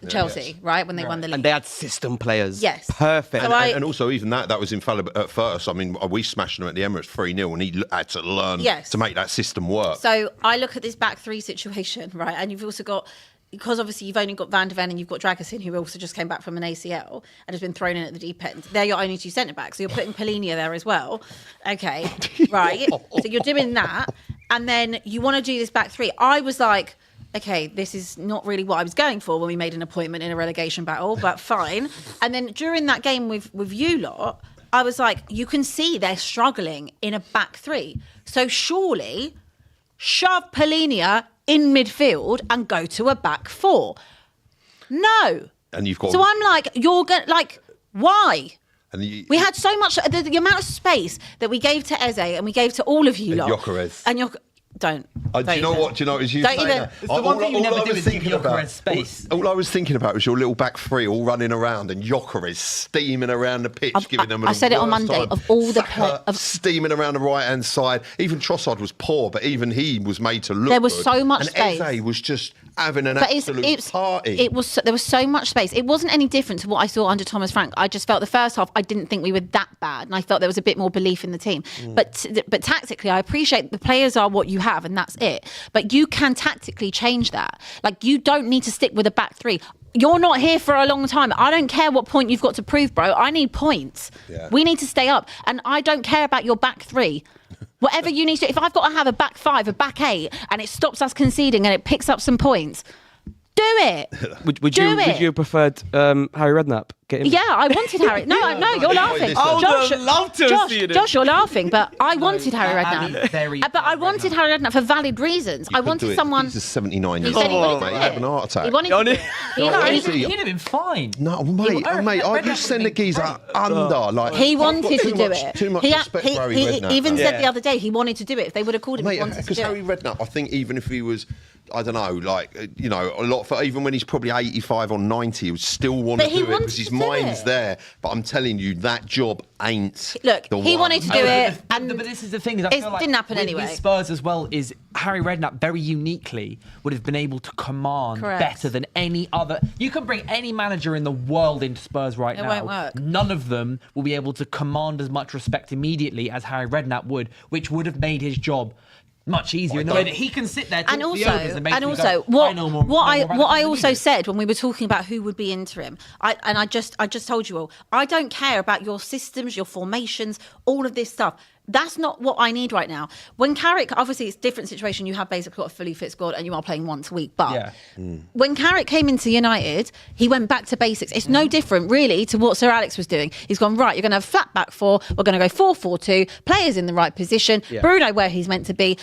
S8: Chelsea,
S9: yes.
S8: right? When they won the league.
S4: And they had system players.
S8: Yes.
S4: Perfect.
S8: So
S9: And also, even that was infallible at first. I mean, we smashed them at the Emirates 3-0, and he had to learn to make that system work.
S8: So I look at this back 3 situation, right? And you've also got, because obviously you've only got Van der Ven and you've got Dragusin, who also just came back from an ACL and has been thrown in at the deep end. They're your only 2 centre-backs. So you're putting Polinia there as well. Okay, right. So you're doing that. And then you want to do this back 3. I was like, okay, this is not really what I was going for when we made an appointment in a relegation battle, but fine. And then during that game with you lot, I was like, you can see they're struggling in a back 3. So surely shove Polinia in midfield and go to a back 4. No.
S9: And you've got.
S8: So I'm like, you're going why?
S9: And
S8: We had so much, the amount of space that we gave to Eze and we gave to all of you
S9: And
S8: lot.
S9: Gyökeres.
S8: And don't.
S9: Do you know what? Do you know? As you
S8: Don't
S9: say
S8: even-
S9: that,
S6: It's the one thing you
S9: all
S6: never
S9: I
S6: do
S9: was
S6: is give
S9: thinking
S6: Gyökeres
S9: about
S6: space.
S9: All I was thinking about was your little back 3 all running around and Gyökeres steaming around the pitch, giving them.
S8: I said it on
S9: worst
S8: Monday,
S9: time.
S8: of all the
S9: Saka steaming around the right hand side. Even Trossard was poor, but even he was made to look.
S8: There was
S9: good.
S8: so much
S9: and
S8: space.
S9: Eze was just having an
S8: But
S9: absolute party.
S8: there was so much space. It wasn't any different to what I saw under Thomas Frank. I just felt the first half, I didn't think we were that bad, and I felt there was a bit more belief in the team. But tactically, I appreciate the players are what you have, and that's it. But you can tactically change that. You don't need to stick with a back 3. You're not here for a long time. I don't care what point you've got to prove, bro. I need points.
S9: Yeah.
S8: We need to stay up, and I don't care about your back 3. Whatever you need to. If I've got to have a back 5, a back 8, and it stops us conceding and it picks up some points, Do it.
S4: Would you have preferred Harry Redknapp getting?
S8: Yeah, I wanted Harry. No, you're laughing.
S9: I
S4: would love to have seen it.
S8: Josh, you're laughing, but I wanted Harry Redknapp. But I wanted Harry Redknapp for valid reasons. I wanted someone.
S9: He's 79 years
S8: He said he
S9: old,
S8: wanted
S9: mate.
S8: to
S9: He'd
S8: do
S9: have an heart attack.
S8: He wanted to do it.
S6: He'd have been fine.
S9: No, mate, I'd just send the geezer under. Like,
S8: He wanted to
S9: too
S8: do
S9: much-
S8: it.
S9: Too much
S8: He
S9: respect for Harry
S8: he
S9: Redknapp.
S8: even
S9: mate.
S8: said the other day he wanted to do it. If they would have called him, he
S9: Mate,
S8: wanted to
S9: because
S8: do
S9: Harry
S8: it.
S9: Redknapp, I think even if he was, I don't know, like, a lot for, even when he's probably 85 or 90, he would still want
S8: But
S9: to
S8: he
S9: do it
S8: wanted
S9: because his
S8: to do
S9: mind's
S8: it.
S9: there. But I'm telling you, that job ain't.
S8: Look,
S9: the
S8: he
S9: one.
S8: wanted to do it, and
S6: But this is the thing. Is I
S8: it
S6: feel like
S8: didn't happen
S6: with
S8: anyway.
S6: Spurs as well, is Harry Redknapp very uniquely would have been able to command
S8: Correct.
S6: better than any other. You can bring any manager in the world into Spurs right
S8: It
S6: now.
S8: won't work.
S6: None of them will be able to command as much respect immediately as Harry Redknapp would, which would have made his job much easier in the way that he can sit there, talk
S8: and
S6: to the owners
S8: also,
S6: basically go,
S8: what
S6: "I know more
S8: I
S6: about it
S8: also
S6: than you do."
S8: said when we were talking about who would be interim, I just told you all, I don't care about your systems, your formations, all of this stuff. That's not what I need right now. When Carrick, obviously it's a different situation. You have basically got a fully fit squad and you are playing once a week. But when Carrick came into United, he went back to basics. It's no different really to what Sir Alex was doing. He's gone, right, you're going to have flat back four. We're going to go 4-4-2. Players in the right position. Bruno where he's meant to be.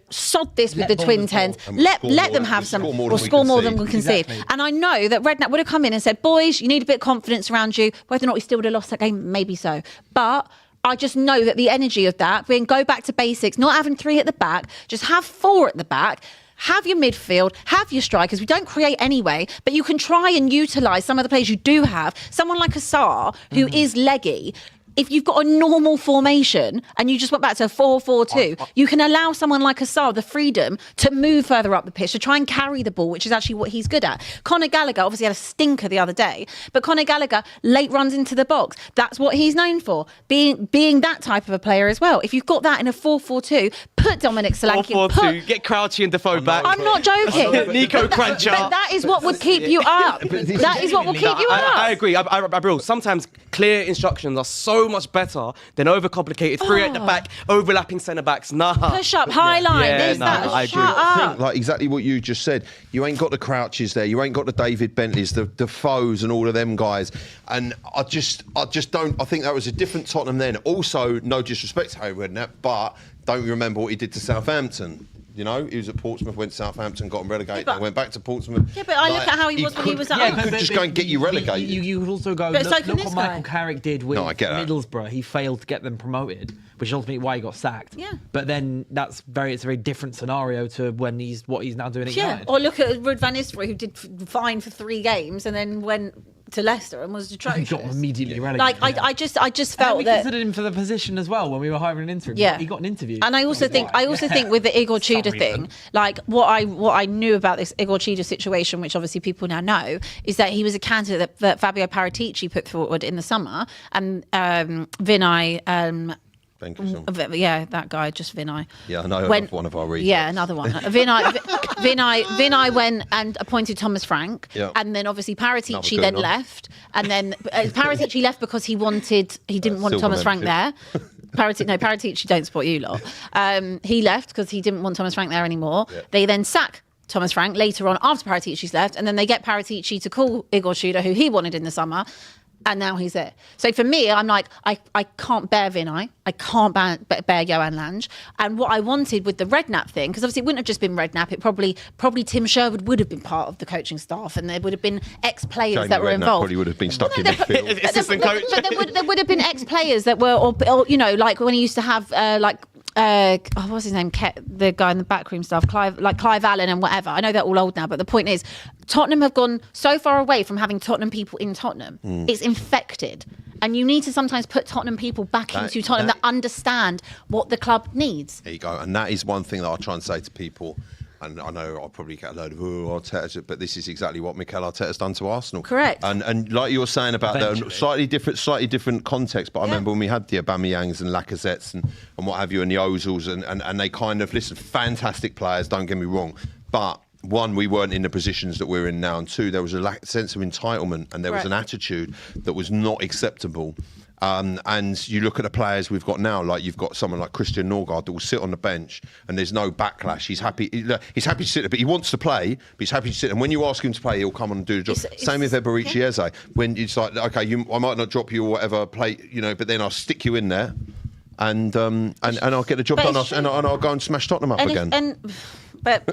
S8: Sod this with the twin tens. Let them have some or score more than we concede. And I know that Redknapp would have come in and said, boys, you need a bit of confidence around you. Whether or not we still would have lost that game, maybe so. But I just know that the energy of that, being go back to basics, not having 3 at the back, just have 4 at the back, have your midfield, have your strikers. We don't create anyway, but you can try and utilise some of the players you do have. Someone like Assar, who is leggy. If you've got a normal formation and you just went back to a 4-4-2, you can allow someone like Assar the freedom to move further up the pitch, to try and carry the ball, which is actually what he's good at. Conor Gallagher obviously had a stinker the other day, but Conor Gallagher late runs into the box. That's what he's known for, being that type of a player as well. If you've got that in a 4-4-2, put Dominic Solanke,
S4: 4-4-2, get Crouchy and Defoe back.
S8: I'm not joking.
S4: Nico Crancher.
S8: But that is what would keep you up. That is what will keep you up.
S4: I agree. I sometimes clear instructions are so much better than overcomplicated 3 at the back, overlapping centre backs. Nah.
S8: Push up, high line, this, that.
S4: I agree.
S8: Shut up.
S9: Like exactly what you just said. You ain't got the Crouches there. You ain't got the David Bentleys, the Foes, and all of them guys. And I just don't. I think that was a different Tottenham then. Also, no disrespect to Harry Redknapp, but don't you remember what he did to Southampton? He was at Portsmouth, went to Southampton, got him relegated,
S8: but-
S9: went back to Portsmouth.
S8: Yeah, but I look at how he was when he was at
S9: He could just go and get you relegated.
S6: You would also go,
S8: But so
S6: look
S8: can
S6: what
S8: this
S6: Michael
S8: guy.
S6: Carrick did with
S9: No, I get that.
S6: Middlesbrough. He failed to get them promoted, which is ultimately why he got sacked.
S8: Yeah.
S6: But then it's a very different scenario to when what he's now doing at
S8: Yeah,
S6: United.
S8: or look at Ruud van Nistelrooy, who did fine for 3 games and then went to Leicester and was
S6: He
S8: atrocious.
S6: got immediately relegated.
S8: Like I just
S6: and
S8: felt
S6: we
S8: that.
S6: considered him for the position as well when we were hiring an interim.
S8: Yeah.
S6: He got an interview.
S8: And I also think with the Igor Tudor thing, like what I knew about this Igor Tudor situation, which obviously people now know, is that he was a candidate that Fabio Paratici put forward in the summer, and Vinay.
S9: Thank you, Sean.
S8: Yeah, that guy, just Vinay.
S9: Yeah, I know one of our readers.
S8: Yeah, another one. Vinay went and appointed Thomas Frank,
S9: Yeah.
S8: and then obviously Paratici
S9: Another good
S8: then
S9: one.
S8: left, and then Paratici left because he didn't want
S9: Silver
S8: Thomas Frank there.
S9: membership.
S8: Paratici don't support you lot. He left because he didn't want Thomas Frank there anymore.
S9: Yeah.
S8: They then sack Thomas Frank later on after Paratici's left, and then they get Paratici to call Igor Tudor, who he wanted in the summer. And now he's there. So for me, I'm like, I can't bear Vinay. I can't bear Johan Lange. And what I wanted with the Redknapp thing, because obviously it wouldn't have just been Redknapp, it probably Tim Sherwood would have been part of the coaching staff, and there would have been ex-players
S9: Jamie
S8: that were
S9: Redknapp
S8: involved.
S9: probably would have been stuck in midfield.
S4: Assistant coach.
S8: But there would have been ex-players that were, or like when he used to have what's his name? The guy in the backroom stuff, Clive Allen and whatever. I know they're all old now, but the point is, Tottenham have gone so far away from having Tottenham people in Tottenham. It's infected. And you need to sometimes put Tottenham people back into Tottenham that understand what the club needs.
S9: There you go. And that is one thing that I try and say to people. And I know I'll probably get a load of Arteta, but this is exactly what Mikel Arteta's done to Arsenal.
S8: Correct.
S9: And like you were saying about the slightly different context, but I remember when we had the Aubameyangs and Lacazettes and what have you, and the Ozils, and they kind of, listen, fantastic players, don't get me wrong, but one, we weren't in the positions that we're in now, and two, there was a sense of entitlement and there was an attitude that was not acceptable. And you look at the players we've got now, like you've got someone like Christian Norgard that will sit on the bench and there's no backlash. He's happy to sit there, but he wants to play, but he's happy to sit there. And when you ask him to play, he'll come on and do the job. Same with Eberici Eze. When it's like, okay, I might not drop you or whatever, play, but then I'll stick you in there and I'll get the job done and I'll go and smash Tottenham up again.
S8: But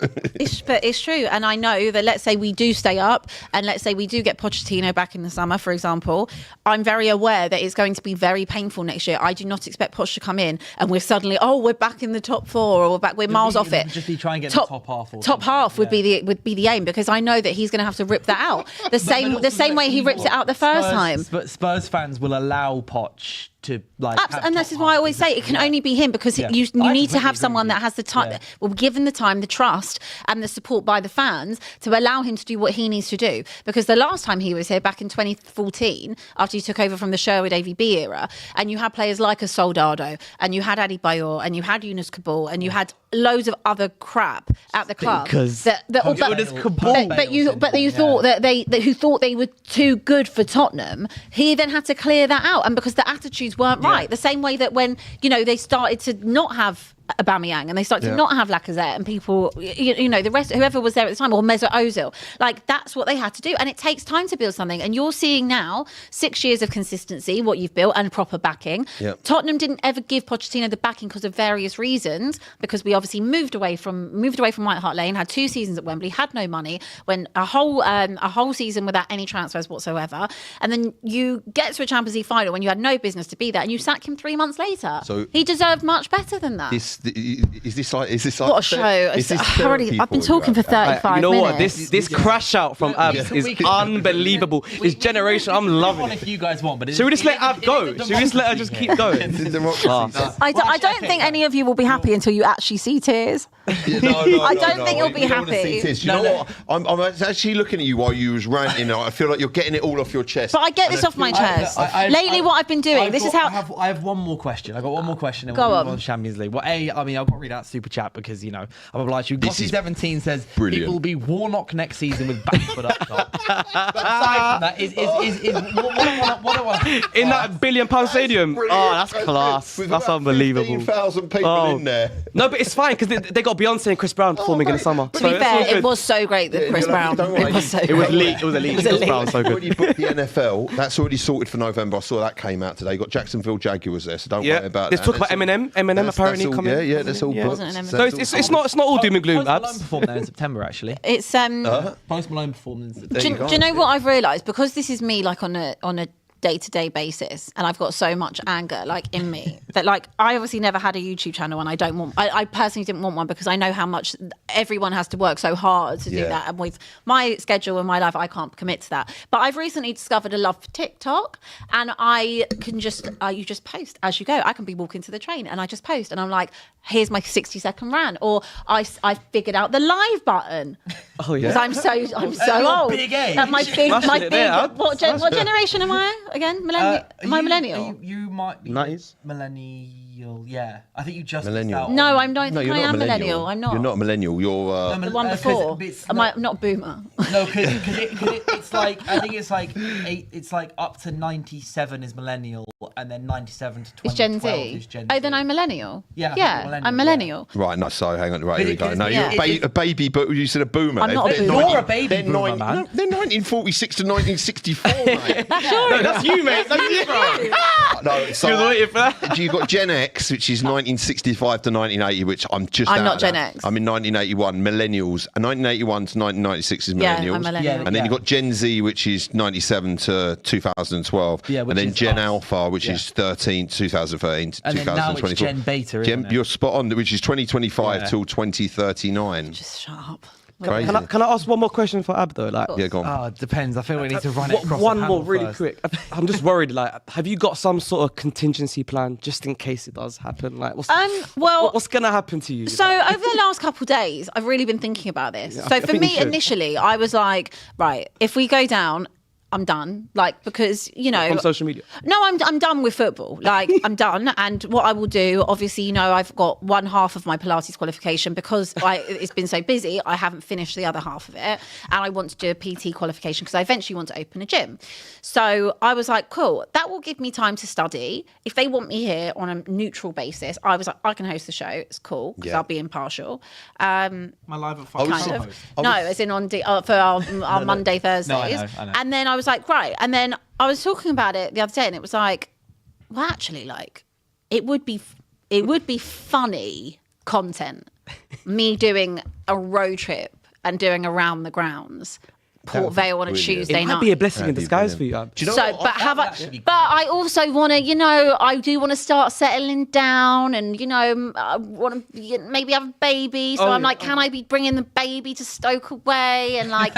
S8: it's true. And I know that, let's say we do stay up and let's say we do get Pochettino back in the summer, for example, I'm very aware that it's going to be very painful next year. I do not expect Poch to come in and we're suddenly, we're back in the top 4 or we're miles off it.
S6: Just try and get the top half.
S8: Top half would be the aim, because I know that he's going to have to rip that out the same way he ripped it out the first time.
S6: But Spurs fans will allow Poch to
S8: and this is why I always say it can only be him, because you need to have someone that has the time, given the time, the trust and the support by the fans to allow him to do what he needs to do. Because the last time he was here back in 2014, after he took over from the Sherwood AVB era, and you had players like a Soldado and you had Adebayor and you had Yunus Kabul and you had loads of other crap at the club who thought they were too good for Tottenham. He then had to clear that out, and because the attitudes weren't right, the same way that when they started to not have Aubameyang and they started to not have Lacazette and people, the rest, whoever was there at the time, or Mesut Ozil, like that's what they had to do. And it takes time to build something. And you're seeing now 6 years of consistency, what you've built, and proper backing. Yep. Tottenham didn't ever give Pochettino the backing because of various reasons, because we obviously moved away from White Hart Lane, had 2 seasons at Wembley, had no money, went a whole season without any transfers whatsoever. And then you get to a Champions League final when you had no business to be there, and you sack him 3 months later. So he deserved much better than that.
S9: Is this like
S8: what a show? I've been talking for 35 minutes.
S4: You know what? This crash out from Abs is unbelievable. It's generation. I'm loving it.
S6: If you guys want, but
S4: should we just let Ab go? Should we just let her just keep going?
S8: I don't think any of you will be happy until you actually see tears. I don't think you'll be happy.
S9: You know what? I'm actually looking at you while you was ranting. I feel like you're getting it all off your chest.
S8: But I get this off my chest. Lately, what I've been doing.
S6: I have one more question. I got one more question. And
S8: go
S6: on the Champions League. Well, I've got to read out super chat because I'm obliged to. Gossy17 says
S9: brilliant.
S6: It will be Warnock next season with Bamford up top. But aside from that, what do I
S4: in that £1 billion stadium? Oh, that's class. That's unbelievable.
S9: 15,000 people in there.
S4: No, but it's fine because they got Beyonce and Chris Brown performing in the summer.
S8: To be fair, it was so great that Chris Brown. It was elite.
S4: It was elite. Chris Brown so good.
S9: When you book the NFL, that's already sorted for November. I saw that came out today. You got Jacksonville Jaguars there, so don't worry about that.
S4: Let's talk about Eminem. Eminem apparently coming.
S9: Yeah, that's all booked.
S4: So it's not all doom and gloom.
S6: Post Malone performed there in September, actually.
S8: It's
S6: Post Malone performed in September.
S8: Do you know what I've realised? Because this is me, like on a day-to-day basis, and I've got so much anger in me that I obviously never had a YouTube channel, and I personally didn't want one because I know how much everyone has to work so hard to do that, and with my schedule and my life I can't commit to that. But I've recently discovered a love for TikTok, and I can you just post as you go. I can be walking to the train and I just post, and I'm like, here's my 60-second rant, or I figued out the live button.
S4: Oh yeah,
S8: because I'm so old.
S6: Big age.
S8: My big what generation am I again? Millennial? Am I millennial?
S6: You might be
S4: 90s.
S6: Millennial. Yeah, I think you just
S9: millennial.
S8: No, I don't
S9: No,
S8: think
S9: you're
S8: I
S9: not
S8: am
S9: a millennial.
S8: I'm not.
S9: You're not a millennial. You're
S8: the one before. I'm not a boomer.
S6: No, because it's like I think it's like up to 97 is millennial, and then 97 to 2012 is Gen Z.
S8: Oh, then I'm millennial.
S6: Yeah,
S8: I'm millennial.
S9: right. No, so hang on. Right, here we go. No, you're a baby, but you said a boomer.
S8: I'm not a boomer.
S6: You're a baby boomer, man.
S9: No, they're 1946 to 1964, mate.
S4: No, that's you, mate. That's you, bro.
S9: No, so
S4: You was waiting for that.
S9: you've got Gen X, which is 1965 to 1980, which I'm just.
S8: I'm
S9: out
S8: not
S9: of
S8: Gen
S9: that.
S8: X.
S9: I'm in 1981. Millennials, 1981 to 1996 is millennials.
S8: Yeah, I'm millennial.
S9: And then you've got Gen Z, which is 97 to 2012.
S6: Yeah,
S9: and then
S6: is
S9: Gen
S6: us.
S9: Alpha, which is 2013 to 2013 to
S6: And then now it's
S9: 2024.
S6: Gen Beta, isn't it?
S9: You're spot on, which is 2025 till 2039.
S8: Just shut up.
S9: Crazy.
S4: Can I ask one more question for Ab though?
S9: Yeah, go on.
S6: Oh, it depends. I think we need to run it across
S4: One
S6: the
S4: more
S6: panel
S4: really
S6: first.
S4: quick. I'm just worried. Have you got some sort of contingency plan just in case it does happen? What's gonna happen to you?
S8: So over the last couple of days, I've really been thinking about this. So for me, initially, I was like, right, if we go down, I'm done. Like, because, you know,
S4: From social media.
S8: No, I'm done with football. Like, I'm done. And what I will do, obviously, you know, I've got one half of my Pilates qualification because it's been so busy. I haven't finished the other half of it, and I want to do a PT qualification because I eventually want to open a gym. So I was like, cool, that will give me time to study. If they want me here on a neutral basis, I was like, I can host the show. It's cool because I'll be impartial.
S6: My live at 5
S8: Kind of. No, as in for our Monday, Thursdays.
S6: No, I know.
S8: And then I was like, right. And then I was talking about it the other day, and it was like, well, actually, like, it would be funny content, me doing a road trip and doing around the grounds. Port Vale on a Tuesday
S4: It
S8: night.
S4: might be a blessing in disguise for you.
S9: Do you know
S8: So,
S9: what?
S8: but I also want to, you know, I do want to start settling down, and you know, I want to maybe have a baby. So I'm like, can I be bringing the baby to Stoke away, and like,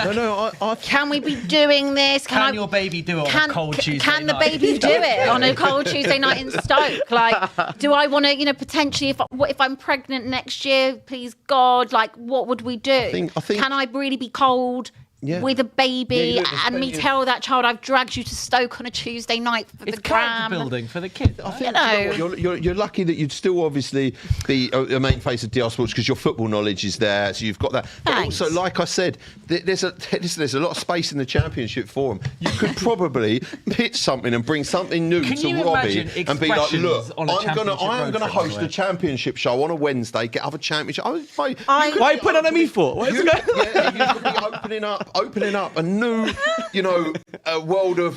S8: can we be doing this?
S6: Can your baby do it on a cold Tuesday
S8: Can the
S6: night?
S8: baby do it on a cold Tuesday night in Stoke? Like, do I want to, you know, potentially, if I'm pregnant next year, please God, like, what would we do?
S9: I think
S8: Can I really be cold? With a baby, and me tell that child I've dragged you to Stoke on a Tuesday night for
S6: It's
S8: the gram.
S6: character building for the kids.
S9: I think
S8: You know.
S9: you're lucky that you'd still obviously be a main face of DR Sports because your football knowledge is there, so you've got that. But
S8: Thanks.
S9: also, like I said, there's a lot of space in the Championship for them. You could probably pitch something and bring something new
S6: Can
S9: to
S6: you
S9: Robbie
S6: imagine
S9: and be like,
S6: expressions
S9: look,
S6: on a
S9: I am
S6: Championship
S9: going
S6: road
S9: to
S6: trip,
S9: host
S6: by the
S9: a
S6: way?
S9: Championship show on a Wednesday, get other Championship.
S4: Why are you putting on me for? What is
S9: You
S4: going on?
S9: could be opening up a new, you know, a world of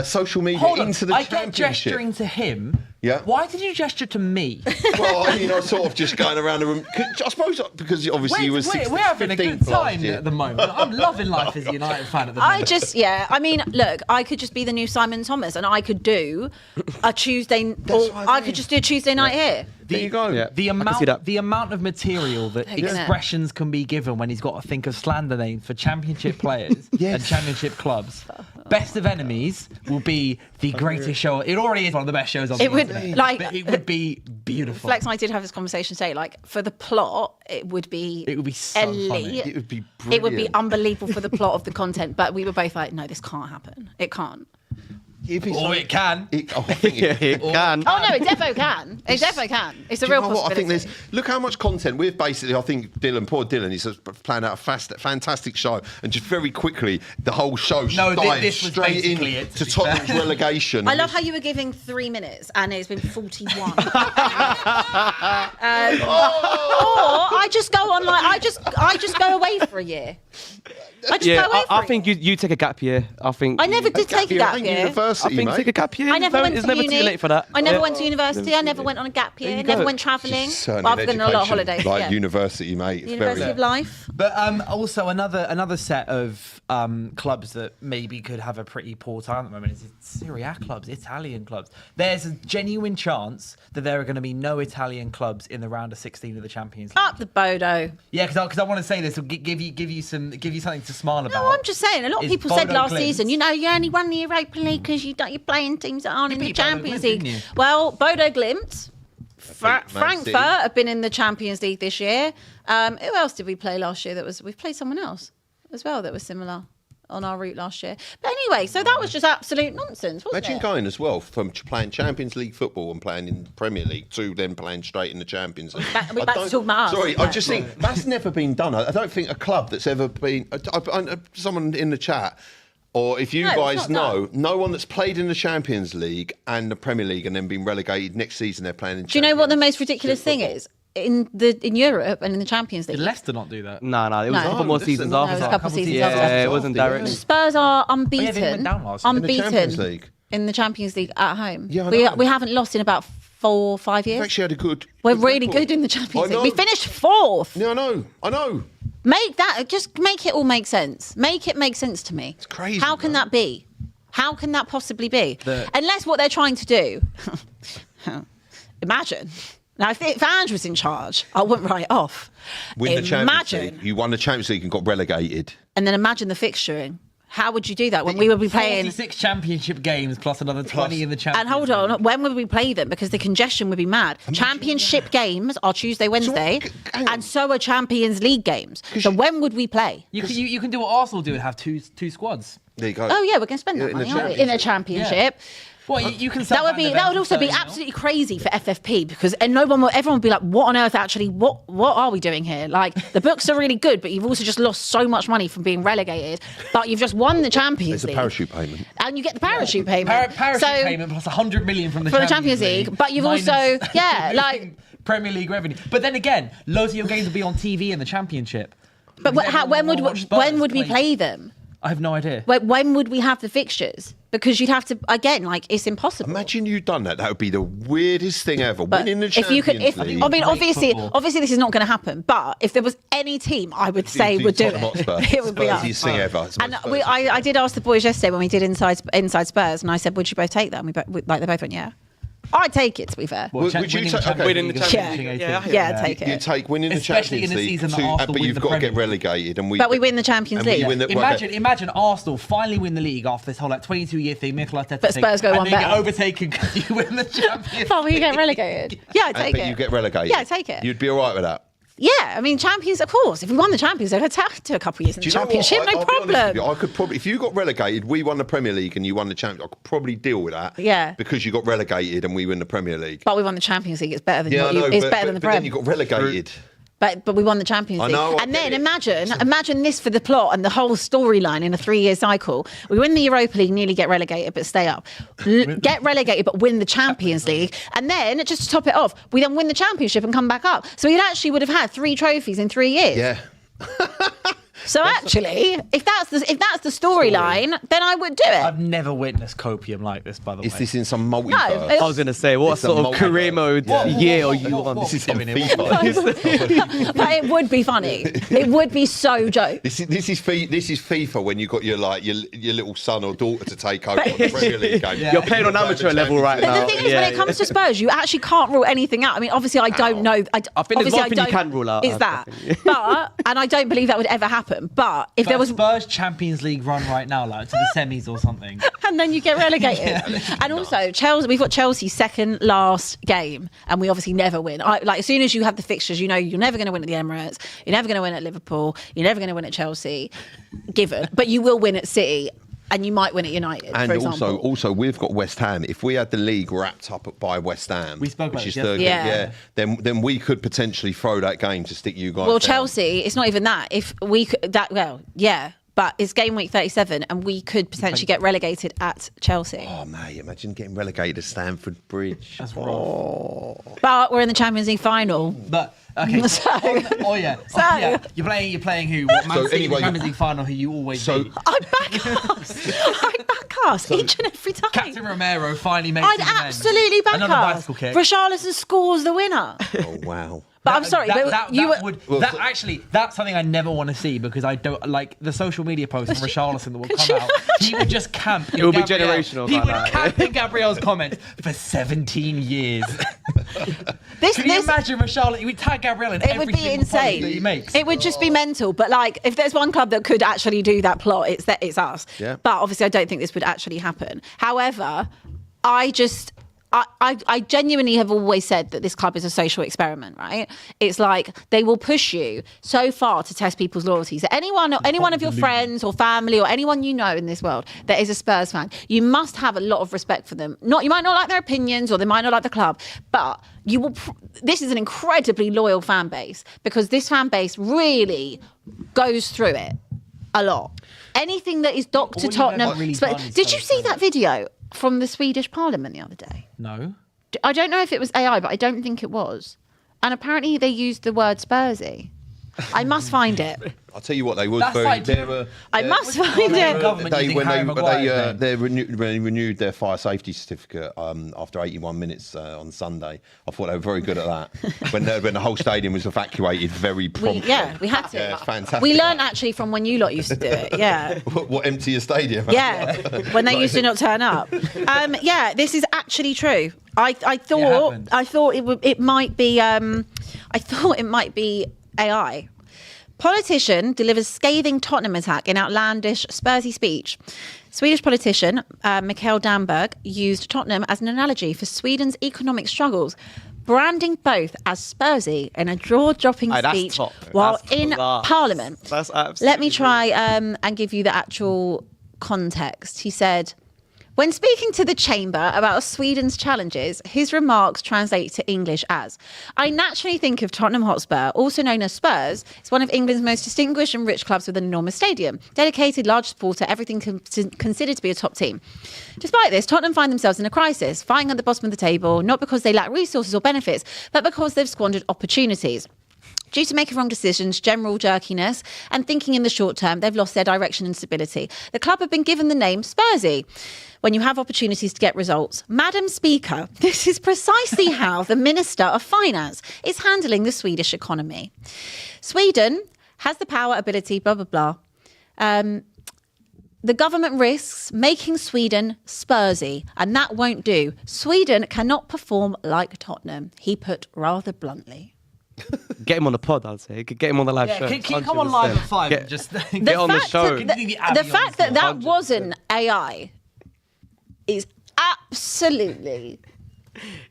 S9: social media
S6: Hold on.
S9: into the
S6: I get
S9: Championship.
S6: gesturing to him.
S9: Yeah.
S6: Why did you gesture to me?
S9: Well, I mean, I was sort of just going around the room. I suppose because obviously you were 16,
S6: We're having a good
S9: 15th last
S6: time
S9: year.
S6: at the moment. I'm loving life as a United fan at the moment.
S8: I mean, look, I could just be the new Simon Thomas, and I could do a Tuesday, or I could just do a Tuesday night here.
S9: There you go.
S4: Yeah.
S6: The
S4: I can see that.
S6: the amount of material that
S8: Taking it.
S6: expressions can be given when he's got to think of slander names for Championship players and Championship clubs. Best of Enemies will be the greatest show. It already is one of the best shows on the
S8: It would,
S6: internet.
S8: like-
S6: But it would be beautiful.
S8: Flex and I did have this conversation today. Like, for the plot, it would be
S6: so
S8: elite.
S6: funny.
S9: It would be
S8: It would be
S9: brilliant.
S8: unbelievable for the plot of the content. But we were both like, no, this can't happen. It can't.
S6: Or it can.
S4: It can.
S8: Oh no, it defo can. It defo can. It's a
S9: Do you
S8: real
S9: know what? I think
S8: possibility.
S9: look how much content we've basically. I think poor Dylan, he's just planned out a fantastic show, and just very quickly the whole show
S6: No,
S9: dived
S6: this was
S9: straight
S6: basically
S9: in
S6: it, to
S9: to
S6: be
S9: Tottenham's
S6: fair.
S9: relegation.
S8: I love how you were giving 3 minutes and it's been 41. Or I just go on like I just go away for a year. I just go away for
S4: I
S8: a
S4: think
S8: year.
S4: you take a gap year. I think
S8: I never did take a gap year.
S9: University,
S4: I think
S9: mate.
S4: take a gap year.
S8: I never went
S4: It's
S8: to
S4: never
S8: uni.
S4: too late for that.
S8: I never
S4: Yeah.
S8: went to university. I never went on a gap year.
S4: you
S8: Never
S4: go.
S8: went travelling.
S9: Certainly
S8: Well, I've
S9: an
S8: been on a lot of
S9: education,
S8: holidays.
S9: like
S8: yeah.
S9: university, mate. It's
S8: University
S9: very.
S8: of Life.
S6: But also another set of clubs that maybe could have a pretty poor time at the moment is Serie A clubs, Italian clubs. There's a genuine chance that there are going to be no Italian clubs in the round of 16 of the Champions League.
S8: Up the Bodo.
S6: Yeah, because I want to say this will give you something to smile about.
S8: No, I'm just saying. A lot of
S6: Is
S8: people said
S6: Bodo
S8: last
S6: Glimt.
S8: season, you know, you only won the Europa League because you're playing teams that aren't in the
S6: beat Bodo
S8: Champions
S6: Glimt,
S8: League.
S6: didn't you?
S8: Well, Bodo Glimt,
S9: Man
S8: Frankfurt
S9: City.
S8: have been in the Champions League this year. Who else did we play last year? We played someone else as well that was similar on our route last year. But anyway, so that was just absolute nonsense, wasn't
S9: Imagine
S8: it?
S9: going as well from playing Champions League football and playing in Premier League to then playing straight in the Champions League.
S8: We're back to talking about us.
S9: Sorry, I just think that's never been done. I don't think a club that's ever been. Someone in the chat, or if you
S8: No, it's
S9: guys
S8: not
S9: know, no one that's played in the Champions League and the Premier League and then been relegated next season. They're playing in.
S8: Do you know what the most
S9: Champions
S8: ridiculous thing
S9: football.
S8: is? In Europe and in the Champions League.
S6: Did Leicester not do that?
S4: No, it was
S8: No.
S4: a couple more
S9: No,
S4: seasons
S9: no,
S8: it
S4: after.
S8: was a couple seasons
S4: yeah,
S8: after.
S4: it wasn't directly.
S8: Spurs are
S6: Oh, yeah, they
S8: unbeaten.
S6: went down last year.
S9: In the
S8: Unbeaten
S9: Champions League.
S8: in the Champions League at home.
S9: Yeah, I
S8: we
S9: know.
S8: haven't lost in about 4 or 5
S9: We've
S8: years.
S9: actually had a good.
S8: We're
S9: good
S8: really
S9: record.
S8: good in the Champions
S9: I
S8: League. We
S9: know.
S8: finished 4th.
S9: Yeah, I know.
S8: Just make it all make sense. Make it make sense to me. It's
S9: crazy,
S8: How can
S9: man.
S8: that be? How can that possibly be? Unless what they're trying to do. Imagine. Now, if Ange was in charge, I wouldn't write it off.
S9: Win the Champions
S8: Imagine.
S9: League. You won the Champions League and got relegated.
S8: And then imagine the fixturing. How would you do that when we would be playing?
S6: 46 championship games plus another 20 in the championship.
S8: And hold on, when would we play them? Because the congestion would be mad. Championship games are Tuesday, Wednesday, and so are Champions League games. So when would we play?
S6: You can do what Arsenal do and have two squads.
S9: There you go.
S8: Oh yeah, we're going to spend that money aren't we? In a championship.
S6: Well, you can.
S8: That would also be absolutely crazy for FFP because everyone would be like, what on earth actually? What are we doing here? Like the books are really good, but you've also just lost so much money from being relegated. But you've just won the Champions League.
S9: There's a parachute payment,
S8: and you get the parachute payment.
S6: Parachute payment plus 100 million from the Champions League.
S8: But you've also like
S6: Premier League revenue. But then again, loads of your games will be on TV in the Championship.
S8: But when would we play them?
S6: I have no idea.
S8: When would we have the fixtures? Because you'd have to, again, like, it's impossible.
S9: Imagine you'd done that. That would be the weirdest thing ever. Winning the Champions League.
S8: I mean, obviously this is not going to happen. But if there was any team, I would say would do it. It would be us.
S9: Spurs' thing ever.
S8: And I did ask the boys yesterday when we did Inside Spurs, and I said, would you both take that? And they both went, yeah. I'd take it, to be fair.
S9: Would you take
S4: winning the Champions League?
S8: Yeah, take it.
S9: You take winning the
S6: Especially
S9: Champions
S6: in a
S9: League,
S6: season that Arsenal
S9: but
S6: win
S9: you've
S6: the
S9: got to
S6: Premier
S9: get relegated,
S8: but we win the Champions League.
S6: Imagine Arsenal finally win the league after this whole 22-year thing, Mikel Arteta
S8: but Spurs go one better.
S6: And they get overtaken because you win the Champions.
S8: Oh, you get relegated. Yeah, I'd take it.
S9: You get relegated.
S8: Yeah, take it.
S9: You'd be all right with that.
S8: Yeah, I mean, Champions, of course. If we won the Champions League, I'd do a couple of years in the Championship, no problem.
S9: I could probably, if you got relegated, we won the Premier League and you won the Champions, I could probably deal with that.
S8: Yeah.
S9: Because you got relegated and we win the Premier League.
S8: But we won the Champions League. It's better than
S9: better than
S8: the Prem.
S9: Then you got relegated.
S8: But we won the Champions League. And then imagine this for the plot and the whole storyline in a 3-year cycle. We win the Europa League, nearly get relegated, but stay up. Get relegated, but win the Champions League. And then, just to top it off, we then win the Championship and come back up. So we would have had 3 trophies in 3 years.
S9: Yeah.
S8: So actually, if that's the storyline, then I would do it.
S6: I've never witnessed copium like this, by the way.
S9: Is this in some multiverse?
S8: No,
S4: I was going to say, what sort of career mode year are you on?
S9: This is on FIFA.
S8: But it would be funny. It would be so joke.
S9: This is FIFA when you got your little son or daughter to take over the Premier League game.
S4: You're playing on amateur level right now.
S8: But the thing is, when it comes to Spurs, you actually can't rule anything out. I mean, obviously, I don't know.
S4: I think there's one thing you can rule out.
S8: Is that? And I don't believe that would ever happen. But if there was
S6: Spurs Champions League run right now, like to the semis or something,
S8: and then you get relegated. And also, we've got Chelsea's second last game, and we obviously never win. As soon as you have the fixtures, you know you're never going to win at the Emirates. You're never going to win at Liverpool. You're never going to win at Chelsea, given. But you will win at City. And you might win at United,
S9: and
S8: for example.
S9: also we've got West Ham. If we had the league wrapped up by West Ham,
S6: we spoke about
S9: which is
S6: this,
S9: third, then we could potentially throw that game to stick you guys.
S8: Well,
S9: down.
S8: Chelsea, it's not even that. If we could, but it's game week 37, and we could potentially get relegated at Chelsea.
S9: Oh mate, imagine getting relegated to Stamford Bridge.
S6: That's rough.
S8: But we're in the Champions League final.
S6: But okay.
S8: So,
S6: You're playing who? What, Man City in the Champions League final? Who you always beat?
S8: I back us each and every time.
S6: Captain Romero finally makes.
S8: I'd absolutely back
S6: another
S8: us.
S6: bicycle kick.
S8: Richarlison scores the winner.
S9: Oh wow.
S8: But I'm sorry,
S6: that's something I never want to see because I don't like the social media posts from Richarlison that will come out. He would just camp.
S4: It will be generational.
S6: He would camp in Gabriel's comments for 17 years. Can you imagine Richarlison? You would tag Gabriel in every single post that he makes.
S8: It would just be mental. But like, if there's one club that could actually do that plot, it's us.
S9: Yeah.
S8: But obviously, I don't think this would actually happen. However, I genuinely have always said that this club is a social experiment, right? It's like they will push you so far to test people's loyalties. That any one of your friends or family or anyone you know in this world that is a Spurs fan, you must have a lot of respect for them. You might not like their opinions or they might not like the club, but you will. This is an incredibly loyal fan base because this fan base really goes through it a lot. Anything that is Dr. Tottenham. Did you see that video from the Swedish Parliament the other day?
S6: No.
S8: I don't know if it was AI, but I don't think it was. And apparently they used the word Spursy. I must find it.
S9: I'll tell you what they would.
S8: I must find it.
S9: They renewed their fire safety certificate after 81 minutes on Sunday. I thought they were very good at that. when the whole stadium was evacuated very promptly.
S8: We had to.
S9: Yeah, it's fantastic.
S8: We learned actually from when you lot used to do it. Yeah.
S9: What empty your stadium?
S8: Yeah, when they used to not turn up. This is actually true. I thought it might be AI, Politician delivers scathing Tottenham attack in outlandish Spursy speech. Swedish politician Mikael Damberg used Tottenham as an analogy for Sweden's economic struggles, branding both as Spursy in a jaw-dropping speech while in Parliament.
S4: That's absolutely
S8: Let me try and give you the actual context. He said, when speaking to the Chamber about Sweden's challenges, his remarks translate to English as, I naturally think of Tottenham Hotspur, also known as Spurs. It's one of England's most distinguished and rich clubs with an enormous stadium. Dedicated, large supporter, everything considered to be a top team. Despite this, Tottenham find themselves in a crisis, fighting at the bottom of the table, not because they lack resources or benefits, but because they've squandered opportunities. Due to making wrong decisions, general jerkiness, and thinking in the short term, they've lost their direction and stability. The club have been given the name Spursy. When you have opportunities to get results. Madam Speaker, this is precisely how the Minister of Finance is handling the Swedish economy. Sweden has the power, ability, blah, blah, blah. The government risks making Sweden Spursy, and that won't do. Sweden cannot perform like Tottenham, he put rather bluntly.
S4: Get him on the pod, I'd say. Get him on the live show.
S6: Can you come on live at 5 and just
S4: get on the show.
S8: The fact that that wasn't AI is absolutely...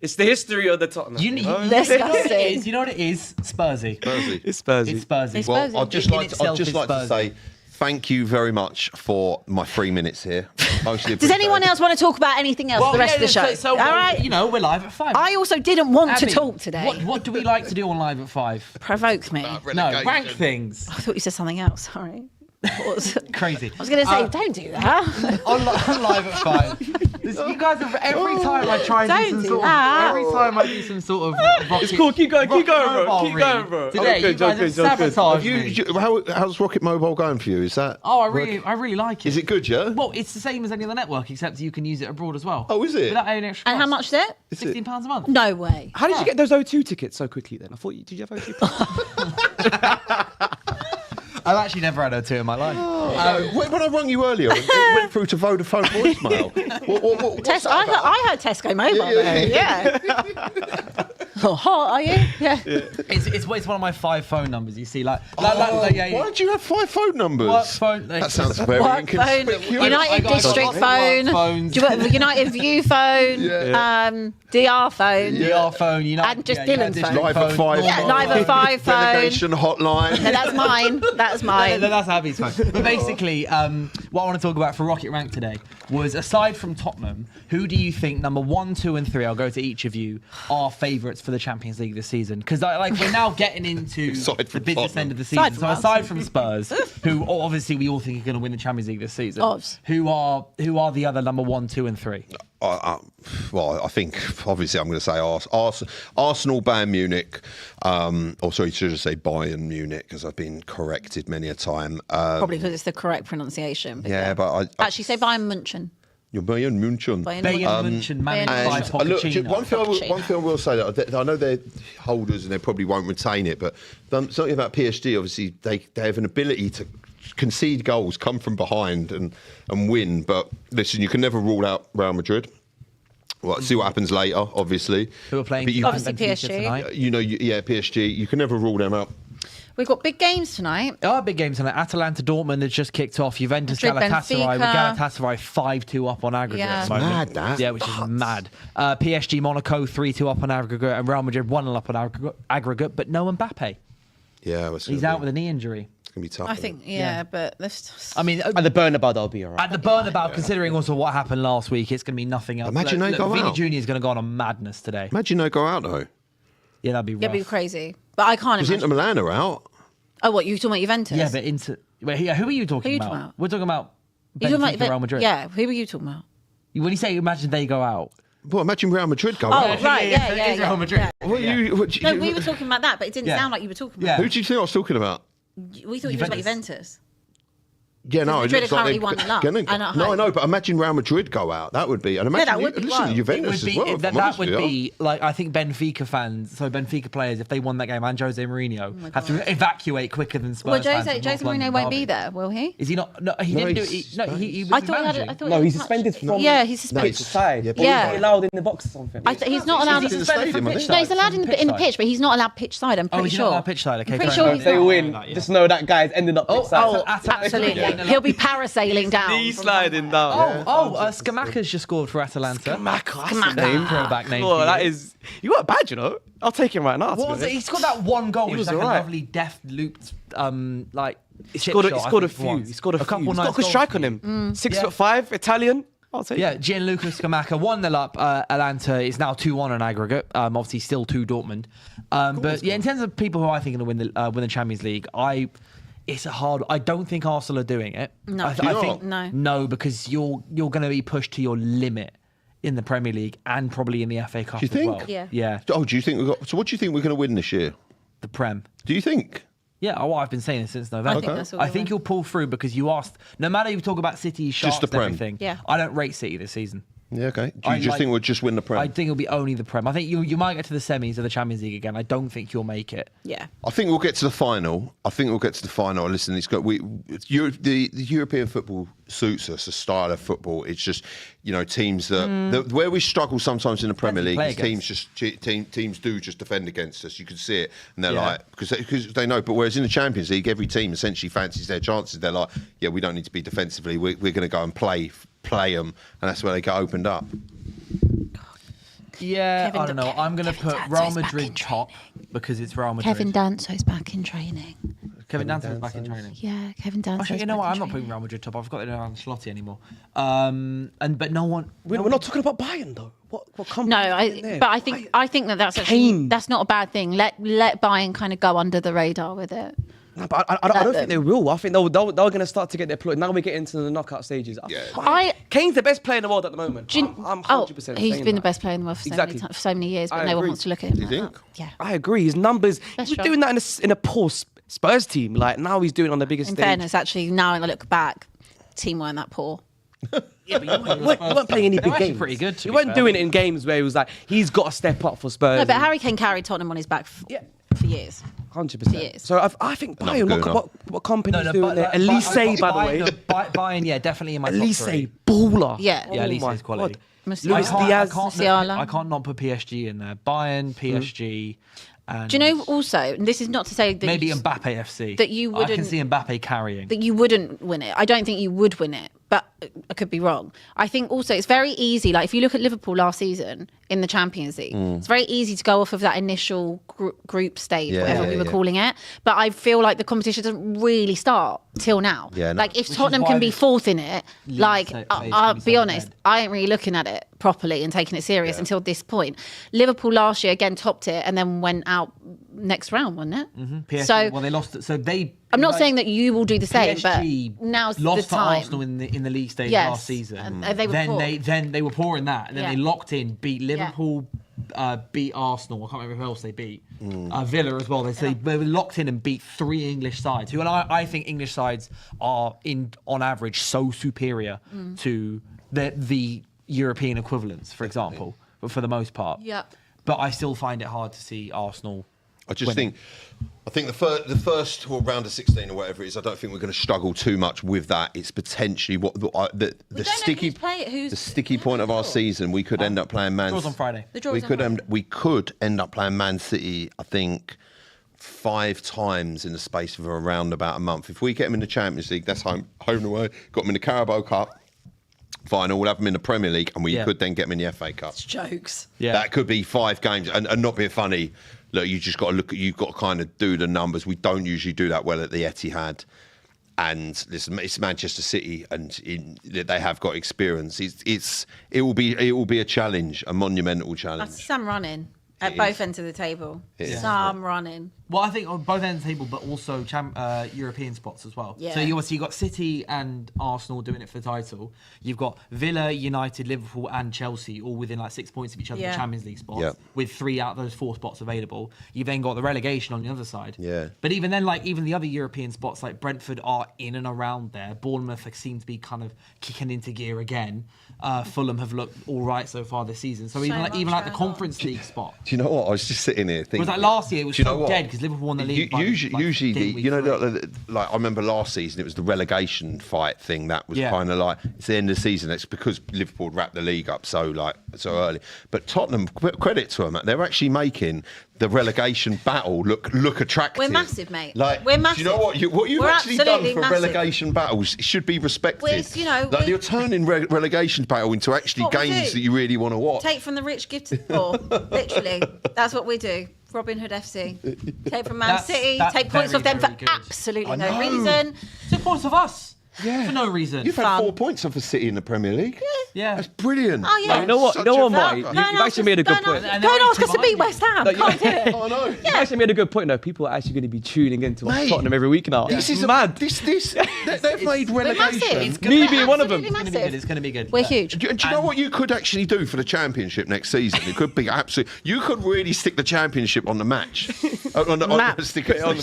S4: It's the history of the Tottenham.
S6: You know
S8: disgusting.
S6: you know what it is? Spursy.
S4: It's Spursy.
S6: It's Spursy.
S8: It's
S9: Well,
S8: Spursy.
S9: I'd just like to say thank you very much for my 3 minutes here.
S8: Does anyone else want to talk about anything else for the rest of the show?
S6: So,
S8: all right.
S6: You know, we're live at 5.
S8: I also didn't want to
S6: Abby,
S8: talk today.
S6: What do we like to do on live at 5?
S8: Provoke me.
S6: No, rank things.
S8: I thought you said something else. Sorry.
S6: Crazy.
S8: I was going to say, don't do that.
S6: on live at 5. You guys have every time I try and
S8: Don't
S6: do some
S8: do
S6: sort
S8: that.
S6: of every time I do some sort of rocket,
S4: It's cool. Keep going, bro.
S6: Mobile
S4: Keep
S6: read.
S4: going, bro.
S6: Today, you guys have sabotaged me.
S9: How's Rocket Mobile going for you? Is that?
S6: Oh, I really like it.
S9: Is it good? Yeah.
S6: Well, it's the same as any other network, except you can use it abroad as well.
S9: Oh, is it?
S6: Without any extra
S8: And how
S6: cost.
S8: much is it?
S6: £16 a month.
S8: No way.
S4: How did you get those O2 tickets so quickly then? I thought did you have O2?
S6: I've actually never had O2 in my life.
S9: When I rung you earlier, it went through to Vodafone voicemail. What's that about?
S8: I heard Tesco Mobile there. Yeah. Oh, hot, are you? Yeah.
S6: It's one of my 5 phone numbers. You see,
S9: Why did you have 5 phone numbers?
S6: Work phone.
S9: That sounds very
S8: Work phone,
S9: inconspicuous.
S8: United District phone,
S6: phones.
S8: United View phone, DR phone,
S6: DR phone.
S8: and just Dylan's phone.
S9: Live at 5.
S8: Yeah, Live at 5 phone.
S9: Delegation hotline.
S8: No, that's mine. That's mine.
S6: No, that's Abby's phone. But basically, what I want to talk about for Rocket Rank today was, aside from Tottenham, who do you think number 1, 2, and 3? I'll go to each of you. Are favourites for the Champions League this season? Because we're now getting into the business end of the season. So aside from Spurs, who obviously we all think are going to win the Champions League this season, who are the other number 1, 2, and 3?
S9: Well, I think obviously I'm going to say Arsenal, Bayern Munich, or sorry, should I say Bayern Munich, because I've been corrected many a time.
S8: Probably because it's the correct pronunciation.
S9: But I
S8: actually say Bayern Munchen.
S9: You're Bayern Munchen.
S6: Bayern Munchen, managed by Pochettino.
S9: One thing I will say, that I know they're holders and they probably won't retain it, but something about PSG, obviously they have an ability to concede goals, come from behind and win. But listen, you can never rule out Real Madrid. Well, see what happens later, obviously.
S6: Who are playing?
S8: Obviously PSG.
S6: Tonight.
S9: PSG. You can never rule them out.
S8: We've got big games tonight.
S6: Oh, big games tonight. Atalanta Dortmund has just kicked off. Juventus Galatasaray. Galatasaray 5-2 up on aggregate.
S8: Yeah.
S6: At the moment.
S9: Mad, that.
S6: Yeah, which is mad. PSG Monaco 3-2 up on aggregate, and Real Madrid 1-0 up on aggregate, but no Mbappe.
S9: Yeah,
S6: he's out with a knee injury.
S9: It's gonna be tough.
S8: I think, but
S6: I mean,
S4: at the Bernabeu, they'll be all right.
S6: At the Bernabeu, considering also what happened last week, it's going to be nothing else.
S9: Imagine they go
S6: Vini
S9: out.
S6: Jr. is going to go on a madness today.
S9: Imagine they go out though.
S6: Yeah, that'd be rough.
S8: it'd be crazy. But I can't
S9: Because
S8: imagine.
S9: Inter Milan are out.
S8: Oh, what, you talking about Juventus?
S6: Yeah, but who are you talking about? We're talking about Benfica, Real Madrid.
S8: Yeah, who are you talking about?
S6: When you say imagine they go out.
S9: Well, imagine Real Madrid go
S8: Oh,
S9: out.
S8: right, yeah.
S6: It is Real Madrid.
S8: Yeah.
S9: No,
S8: we were talking about that, but it didn't sound like you were talking about
S6: Yeah.
S9: Who do you think I was talking about?
S8: We thought you were talking about Juventus.
S9: Yeah, no, it
S8: Madrid
S9: looks
S8: are
S9: like
S8: currently 1-0
S9: gonna-
S8: and at
S9: No, I
S8: home.
S9: know, but imagine Real Madrid go out. That would be, and imagine
S8: that would be
S9: listen,
S8: wild.
S9: Juventus
S6: It would be,
S9: as well. if I'm
S6: that
S9: honest
S6: would
S9: with you.
S6: be like, I think Benfica fans, so Benfica players, if they won that game, and Jose Mourinho
S8: my
S6: have to evacuate quicker than Spurs
S8: Well,
S6: fans
S8: Jose
S6: from North
S8: Mourinho
S6: London
S8: won't be
S6: derby.
S8: there, will he?
S6: Is he not? No, he didn't do it. He was
S8: I thought
S6: managing.
S8: I thought
S3: No,
S8: he
S3: he's
S8: was
S3: suspended
S8: touched-
S3: from.
S8: Yeah, he's suspended.
S3: Pitch side.
S9: Yeah,
S8: Yeah.
S3: He's allowed in the box or something.
S8: He's not allowed.
S9: He's in the stadium, I think.
S8: No, he's allowed in
S6: Pitch
S8: the
S6: side.
S8: pitch, but he's not allowed pitch side. I'm
S6: Oh,
S8: pretty
S6: he's
S8: sure.
S6: not on pitch side. Okay,
S8: I'm pretty
S6: fair
S8: sure
S6: enough.
S8: he's
S3: If they
S8: not.
S3: win,
S6: That, yeah.
S3: just know that guy's ending up pitch side.
S8: Absolutely.
S6: Yeah.
S8: He'll be parasailing down.
S4: He's
S8: from
S4: sliding
S8: somewhere.
S4: down.
S6: Scamacca's just scored for Atalanta.
S8: Scamacca.
S6: Throwback name.
S4: Oh,
S6: for
S4: that
S6: you.
S4: is. You weren't bad, you know. I'll take him right now.
S6: What was it? He's got that one goal, which
S4: was
S6: is like
S4: alright.
S6: a lovely deft looped, like.
S4: He scored a few. He scored a few.
S6: couple
S4: He's got a
S6: nice
S4: good
S6: goals
S4: strike
S6: for
S4: on
S6: you.
S4: him. 6'5",
S6: Yeah.
S4: Italian. I'll take
S6: Yeah,
S4: it.
S6: Gianluca Scamacca 1-0 up. Atalanta is now 2-1 on aggregate. Obviously, still 2 Dortmund. But yeah, in terms of people who I think are going to win the Champions League, it's a hard. I don't think Arsenal are doing it.
S8: No.
S6: I
S8: Do you
S6: think
S8: not?
S6: no, because you're going to be pushed to your limit in the Premier League and probably in the FA Cup
S9: Do you
S6: as
S9: think?
S6: well.
S8: Yeah.
S6: Yeah,
S9: Oh, do you think we got? So, what do you think we're going to win this year?
S6: the Prem.
S9: Do you think?
S6: Yeah, well, I've been saying this since November.
S8: I think that's what
S6: I
S8: we'll
S6: think
S8: win.
S6: you'll pull through because you asked. No matter you talk about City, Sharks,
S9: the
S6: and
S9: Prem.
S6: everything.
S8: Yeah.
S6: I don't rate City this season.
S9: Yeah, okay. Do
S6: I
S9: you just
S6: like-
S9: think we'll just win the Prem?
S6: I think it'll be only the Prem. I think you might get to the semis of the Champions League again. I don't think you'll make it.
S8: Yeah.
S9: I think we'll get to the final. Listen, the European football suits us. The style of football. It's just teams that where we struggle sometimes in the Premier League.
S6: play
S9: Is teams do just defend against us. You can see it, and they're
S6: Yeah.
S9: like because they know. But whereas in the Champions League, every team essentially fancies their chances. They're like, yeah, we don't need to be defensively. We're going to go and play them, and that's where they get opened up.
S6: Yeah,
S8: Kevin
S6: I don't know. I'm going to
S8: Kevin
S6: put
S8: Danso's
S6: Real
S8: back in
S6: Madrid top because it's Real Madrid.
S8: Kevin Danso's back in training.
S6: Kevin Danso's back in training.
S8: Yeah, Kevin Danso's
S6: Actually, you know
S8: back
S6: what?
S8: in
S6: I'm not
S8: training.
S6: putting Real Madrid top. I've got it around Ancelotti anymore. But no one.
S3: We're not talking about Bayern though. What company?
S8: No,
S3: is in there?
S8: but I think that's actually,
S3: Kane.
S8: that's not a bad thing. Let Bayern kind of go under the radar with it.
S3: No, but I don't think they will. I think they're going to start to get deployed. Now we get into the knockout stages. Kane's the best player in the world at the moment.
S8: Do you-
S3: I'm
S8: oh,
S3: 100%
S8: he's
S3: saying
S8: been the
S3: that.
S8: best player in the world for
S3: Exactly.
S8: for so many years, but
S3: I
S8: no one
S3: agree.
S8: wants to look at him.
S9: Do you
S8: like
S9: think?
S8: that. Yeah.
S3: I agree. His numbers.
S8: That's
S3: He was
S8: true.
S3: doing that in a poor Spurs team. Like now he's doing it on the biggest
S8: In
S3: stage.
S8: fairness, actually, now when I look back, team weren't that poor.
S3: Yeah, but you weren't playing any
S6: They're
S3: big
S6: actually
S3: games.
S6: pretty good, to
S3: You
S6: be
S3: weren't
S6: fair.
S3: doing it in games where he was like, he's got to step up for Spurs.
S8: No, but Harry Kane carried Tottenham on his back
S3: Yeah.
S8: for years.
S3: 100%.
S8: Years.
S3: So I think
S9: Not
S3: Bayern.
S9: good
S3: What company's
S6: No,
S3: doing there? Elise, by the way.
S6: Bayern, yeah, definitely in my top
S3: Elise,
S6: three.
S3: baller.
S8: Yeah.
S6: Yeah, Elise
S3: my
S6: is quality.
S3: God.
S8: Luis
S3: Luis Diaz.
S8: Musiala.
S6: I can't not put PSG in there. Bayern, PSG, and
S8: Do you know also, and this is not to say that
S6: maybe
S8: you,
S6: Mbappe FC.
S8: that you
S6: I can
S8: wouldn't-
S6: see Mbappe carrying.
S8: that you wouldn't win it. I don't think you would win it, but I could be wrong. I think also it's very easy. Like if you look at Liverpool last season in the Champions League, it's very easy to go off of that initial group stage,
S9: Yeah,
S8: whatever
S9: yeah,
S8: we were
S9: yeah.
S8: calling it. But I feel like the competition doesn't really start till now.
S9: Yeah, no.
S8: Like if
S6: Which is
S8: Tottenham
S6: why
S8: can be
S6: this
S8: fourth in it, like
S6: phase
S8: I'll
S6: can be
S8: be
S6: so
S8: honest,
S6: dead.
S8: I ain't really looking at it properly and taking it serious until this point. Liverpool last year again topped it and then went out next round, wasn't it?
S6: PSG,
S8: So
S6: well, they lost it. So they.
S8: I'm not
S6: like,
S8: saying that you will do the same,
S6: PSG
S8: but now's
S6: lost
S8: the
S6: to
S8: time.
S6: Arsenal in the league stage
S8: Yes,
S6: last season.
S8: and they were
S6: then
S8: poor.
S6: they were poor in that, and then
S8: Yeah.
S6: they locked in, beat Liverpool, beat Arsenal. I can't remember who else they beat. Villa as well. They were locked in and beat 3 English sides. Who, and I think English sides are on average so superior to the European equivalents, for example, but for the most part.
S8: Yeah.
S6: But I still find it hard to see Arsenal.
S9: I think the first round of 16 or whatever it is, I don't think we're going to struggle too much with that. It's potentially what the
S8: don't know
S9: sticky
S8: who's
S9: the sticky point of our season. We could end up playing Man.
S6: Draws on Friday.
S8: The draws
S9: We
S8: on
S9: could
S8: Friday.
S9: we could end up playing Man City. I think 5 times in the space of around about a month. If we get them in the Champions League, that's home and away. Got them in the Carabao Cup final. We'll have them in the Premier League, and we
S6: Yeah.
S9: could then get them in the FA Cup.
S8: Jokes.
S6: Yeah.
S9: That could be 5 games, and not being funny. Look, you just got to look at. You've got to kind of do the numbers. We don't usually do that well at the Etihad, and listen, it's Manchester City, and they have got experience. It will be a challenge, a monumental
S8: That's
S9: challenge.
S8: Sam running. At both ends of the table. Some running.
S6: Well, I think on both ends of the table, but also European spots as well.
S8: Yeah.
S6: So you obviously got City and Arsenal doing it for the title. You've got Villa, United, Liverpool, and Chelsea all within like 6 points of each other for Champions League spots, with 3 out of those 4 spots available. You've then got the relegation on the other side.
S9: Yeah.
S6: But even then, like even the other European spots, like Brentford are in and around there. Bournemouth seem to be kind of kicking into gear again. Fulham have looked all right so far this season. So even like the Conference League spot.
S9: Do you know what? I was just sitting here thinking.
S6: Was that last year? It was so dead because Liverpool won the league.
S9: Usually, like I remember last season, it was the relegation fight thing that was kind of like it's the end of the season. It's because Liverpool wrapped the league up so early. But Tottenham, credit to them, they're actually making the relegation battle look attractive.
S8: We're massive, mate.
S9: Like,
S8: we're massive.
S9: Do you know what you've
S8: We're
S9: actually done for
S8: absolutely
S9: relegation battles should be respected.
S8: We're,
S9: you're turning relegation battle into actually games that you really want to watch.
S8: Take from the rich, give to the poor. Literally, that's what we do. Robin Hood FC. Take from Man City. Take points off them for absolutely no reason.
S6: Take points off us. Yeah. For no reason.
S9: You've had 4 points off a City in the Premier League.
S6: Yeah.
S9: That's brilliant.
S8: Oh, yeah.
S3: You know what, Mike? You've actually made a good point.
S8: Don't ask us to beat West Ham. Can't do it.
S9: I know.
S3: You've actually made a good point, though. People are actually going to be tuning into Tottenham every week now.
S9: This is
S3: mad.
S9: They've made relegation.
S3: Me being one of them.
S6: It's going to be good.
S8: We're huge.
S9: Do you know what you could actually do for the Championship next season? It could be absolute. You could really stick the Championship on the match. Stick it on the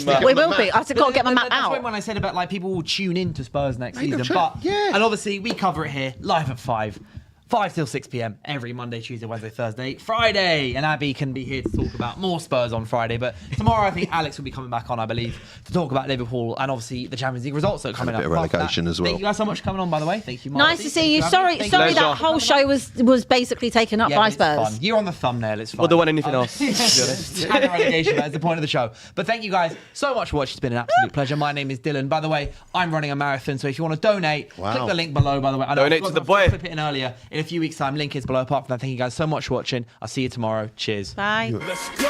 S9: map.
S8: We will be. I've got to get my map out.
S6: That's when I said about like people will tune in to Spurs next season. But and obviously we cover it here live at 5 till 6 p.m. every Monday, Tuesday, Wednesday, Thursday, Friday. And Abby can be here to talk about more Spurs on Friday. But tomorrow, I think Alex will be coming back on, I believe, to talk about Liverpool and obviously the Champions League results that are coming up.
S9: A bit of relegation as well.
S6: Thank you guys so much for coming on, by the way. Thank you, Marty.
S8: Nice to see you. Sorry that whole show was basically taken up by Spurs.
S6: Fun. You're on the thumbnail, it's fun.
S3: Or the one anything else, to be
S6: honest. And the relegation, that's the point of the show. But thank you guys so much for watching. It's been an absolute pleasure. My name is Dylan. By the way, I'm running a marathon, so if you want to donate, click the link below, by the way. I know
S3: donate to the boy.
S6: Flip it in earlier. In a few weeks' time, link is below. Apart from that, thank you guys so much for watching. I'll see you tomorrow. Cheers.
S8: Bye.
S1: Let's go.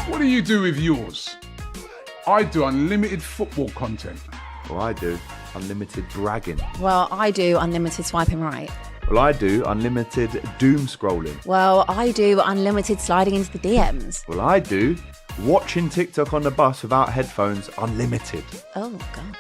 S1: What do you do with yours? I do unlimited football content.
S7: Well, I do unlimited bragging.
S8: Well, I do unlimited swiping right.
S7: Well, I do unlimited doom scrolling.
S8: Well, I do unlimited sliding into the DMs.
S7: Well, I do watching TikTok on the bus without headphones unlimited.
S8: Oh, God.